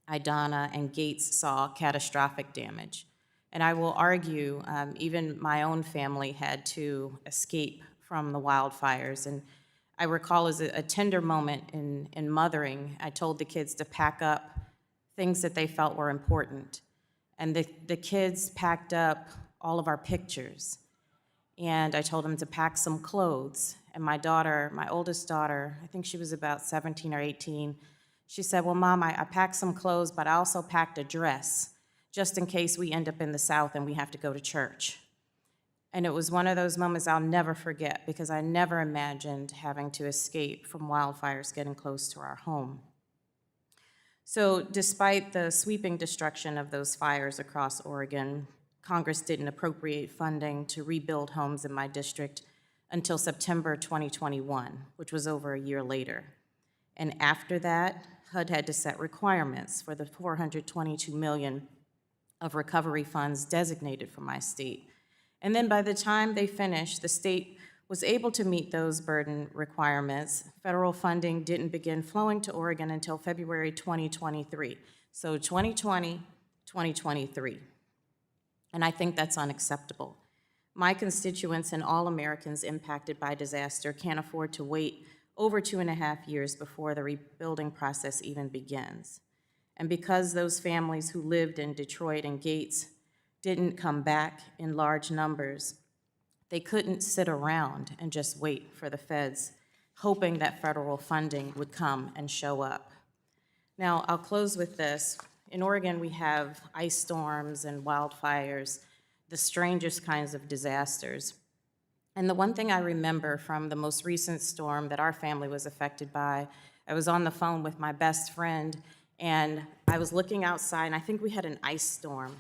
Idana, and Gates saw catastrophic damage. And I will argue, even my own family had to escape from the wildfires. And I recall as a tender moment in mothering, I told the kids to pack up things that they felt were important. And the kids packed up all of our pictures. And I told them to pack some clothes. And my daughter, my oldest daughter, I think she was about 17 or 18, she said, well, Mom, I packed some clothes, but I also packed a dress, just in case we end up in the South and we have to go to church. And it was one of those moments I'll never forget because I never imagined having to escape from wildfires getting close to our home. So despite the sweeping destruction of those fires across Oregon, Congress didn't appropriate funding to rebuild homes in my district until September 2021, which was over a year later. And after that, HUD had to set requirements for the $422 million of recovery funds designated for my state. And then by the time they finished, the state was able to meet those burden requirements. Federal funding didn't begin flowing to Oregon until February 2023. So 2020, 2023. And I think that's unacceptable. My constituents and all Americans impacted by disaster can't afford to wait over 2.5 years before the rebuilding process even begins. And because those families who lived in Detroit and Gates didn't come back in large numbers, they couldn't sit around and just wait for the feds, hoping that federal funding would come and show up. Now, I'll close with this. In Oregon, we have ice storms and wildfires, the strangest kinds of disasters. And the one thing I remember from the most recent storm that our family was affected by, I was on the phone with my best friend, and I was looking outside, and I think we had an ice storm.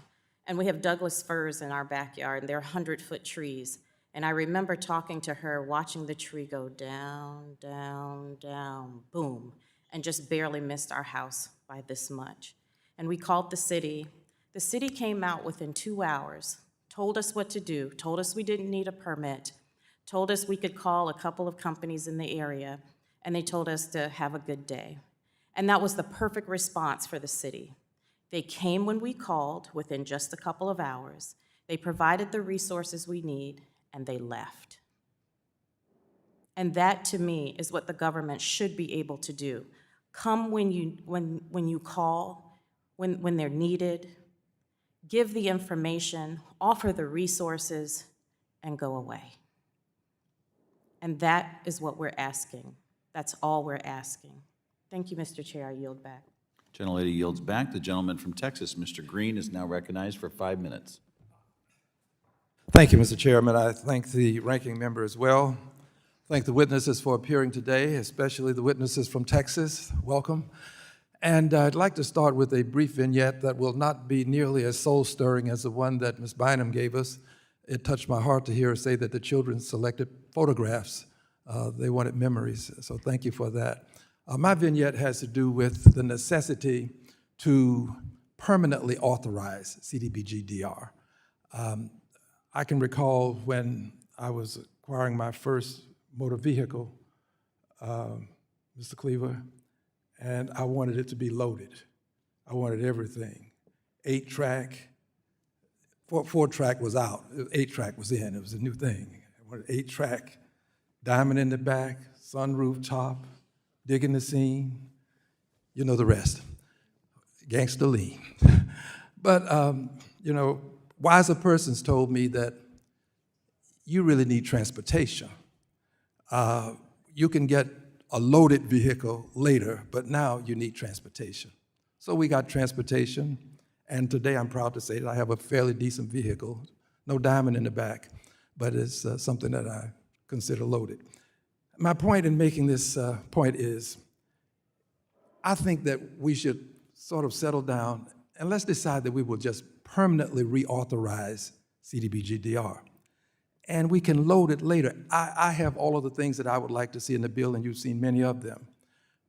And we have Douglas firs in our backyard, and they're 100-foot trees. And I remember talking to her, watching the tree go down, down, down, boom, and just barely missed our house by this much. And we called the city. The city came out within 2 hours, told us what to do, told us we didn't need a permit, told us we could call a couple of companies in the area, and they told us to have a good day. And that was the perfect response for the city. They came when we called within just a couple of hours. They provided the resources we need, and they left. And that, to me, is what the government should be able to do. Come when you call, when they're needed, give the information, offer the resources, and go away. And that is what we're asking. That's all we're asking. Thank you, Mr. Chair. I yield back. Gentlelady yields back. The gentleman from Texas, Mr. Green, is now recognized for 5 minutes. Thank you, Mr. Chairman. I thank the ranking member as well. Thank the witnesses for appearing today, especially the witnesses from Texas. Welcome. And I'd like to start with a brief vignette that will not be nearly as soul-stirring as the one that Ms. Bynum gave us. It touched my heart to hear her say that the children selected photographs. They wanted memories, so thank you for that. My vignette has to do with the necessity to permanently authorize CDBG-DR. I can recall when I was acquiring my first motor vehicle, Mr. Cleaver, and I wanted it to be loaded. I wanted everything. 8-track, 4-track was out, 8-track was in, it was a new thing. I wanted 8-track, diamond in the back, sunroof top, digging the scene, you know the rest, gangster lean. But, you know, wiser persons told me that you really need transportation. You can get a loaded vehicle later, but now you need transportation. So we got transportation, and today I'm proud to say that I have a fairly decent vehicle, no diamond in the back, but it's something that I consider loaded. My point in making this point is, I think that we should sort of settle down and let's decide that we will just permanently reauthorize CDBG-DR. And we can load it later. I have all of the things that I would like to see in the bill, and you've seen many of them.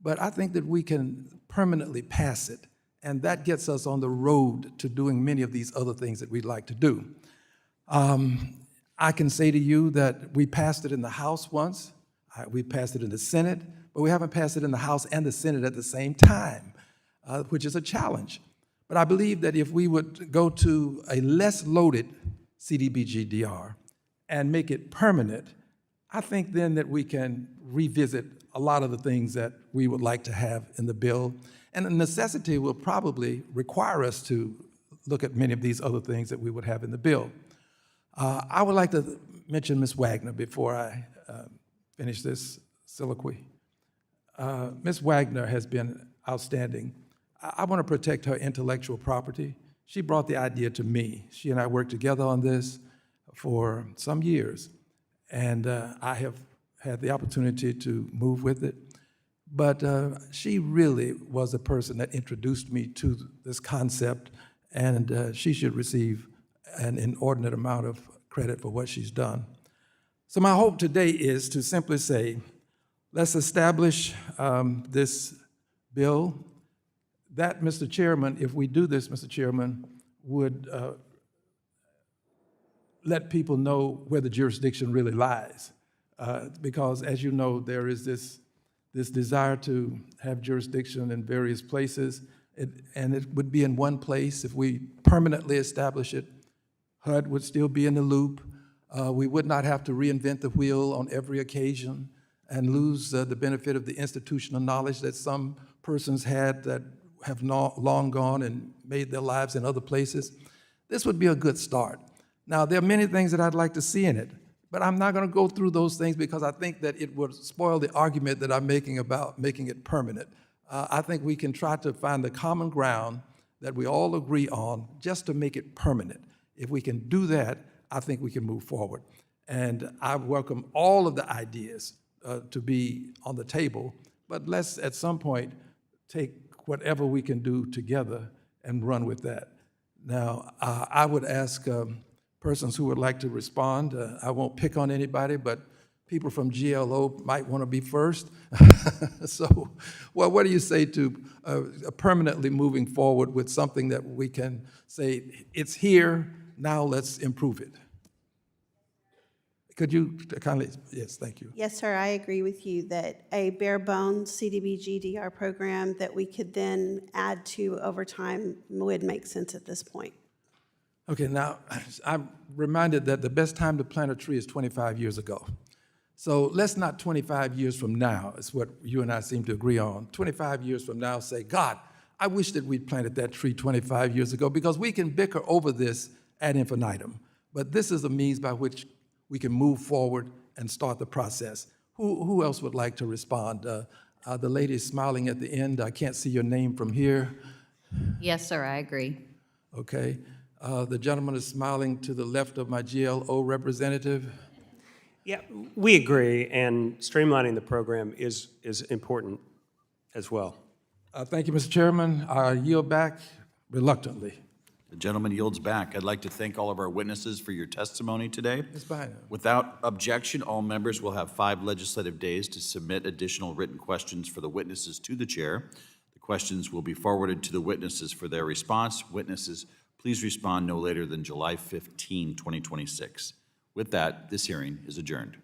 But I think that we can permanently pass it, and that gets us on the road to doing many of these other things that we'd like to do. I can say to you that we passed it in the House once, we passed it in the Senate, but we haven't passed it in the House and the Senate at the same time, which is a challenge. But I believe that if we would go to a less loaded CDBG-DR and make it permanent, I think then that we can revisit a lot of the things that we would like to have in the bill. And the necessity will probably require us to look at many of these other things that we would have in the bill. I would like to mention Ms. Wagner before I finish this soliloquy. Ms. Wagner has been outstanding. I want to protect her intellectual property. She brought the idea to me. She and I worked together on this. for some years, and I have had the opportunity to move with it. But she really was the person that introduced me to this concept, and she should receive an inordinate amount of credit for what she's done. So my hope today is to simply say, let's establish this bill. That, Mr. Chairman, if we do this, Mr. Chairman, would let people know where the jurisdiction really lies. Because as you know, there is this desire to have jurisdiction in various places, and it would be in one place. If we permanently establish it, HUD would still be in the loop. We would not have to reinvent the wheel on every occasion and lose the benefit of the institutional knowledge that some persons had that have long gone and made their lives in other places. This would be a good start. Now, there are many things that I'd like to see in it, but I'm not going to go through those things because I think that it would spoil the argument that I'm making about making it permanent. I think we can try to find the common ground that we all agree on just to make it permanent. If we can do that, I think we can move forward. And I welcome all of the ideas to be on the table, but let's at some point take whatever we can do together and run with that. Now, I would ask persons who would like to respond. I won't pick on anybody, but people from GLO might want to be first. So, well, what do you say to permanently moving forward with something that we can say, it's here, now let's improve it? Could you kindly, yes, thank you. Yes, sir, I agree with you that a bare bones CDBG-DR program that we could then add to over time would make sense at this point. Okay, now, I'm reminded that the best time to plant a tree is 25 years ago. So let's not 25 years from now, is what you and I seem to agree on, 25 years from now say, God, I wish that we'd planted that tree 25 years ago, because we can bicker over this ad infinitum. But this is a means by which we can move forward and start the process. Who else would like to respond? The lady smiling at the end, I can't see your name from here. Yes, sir, I agree. Okay. The gentleman is smiling to the left of my GLO representative. Yeah, we agree, and streamlining the program is important as well. Thank you, Mr. Chairman. I yield back reluctantly. The gentleman yields back. I'd like to thank all of our witnesses for your testimony today. Ms. Bynum. Without objection, all members will have 5 legislative days to submit additional written questions for the witnesses to the chair. The questions will be forwarded to the witnesses for their response. Witnesses, please respond no later than July 15, 2026. With that, this hearing is adjourned.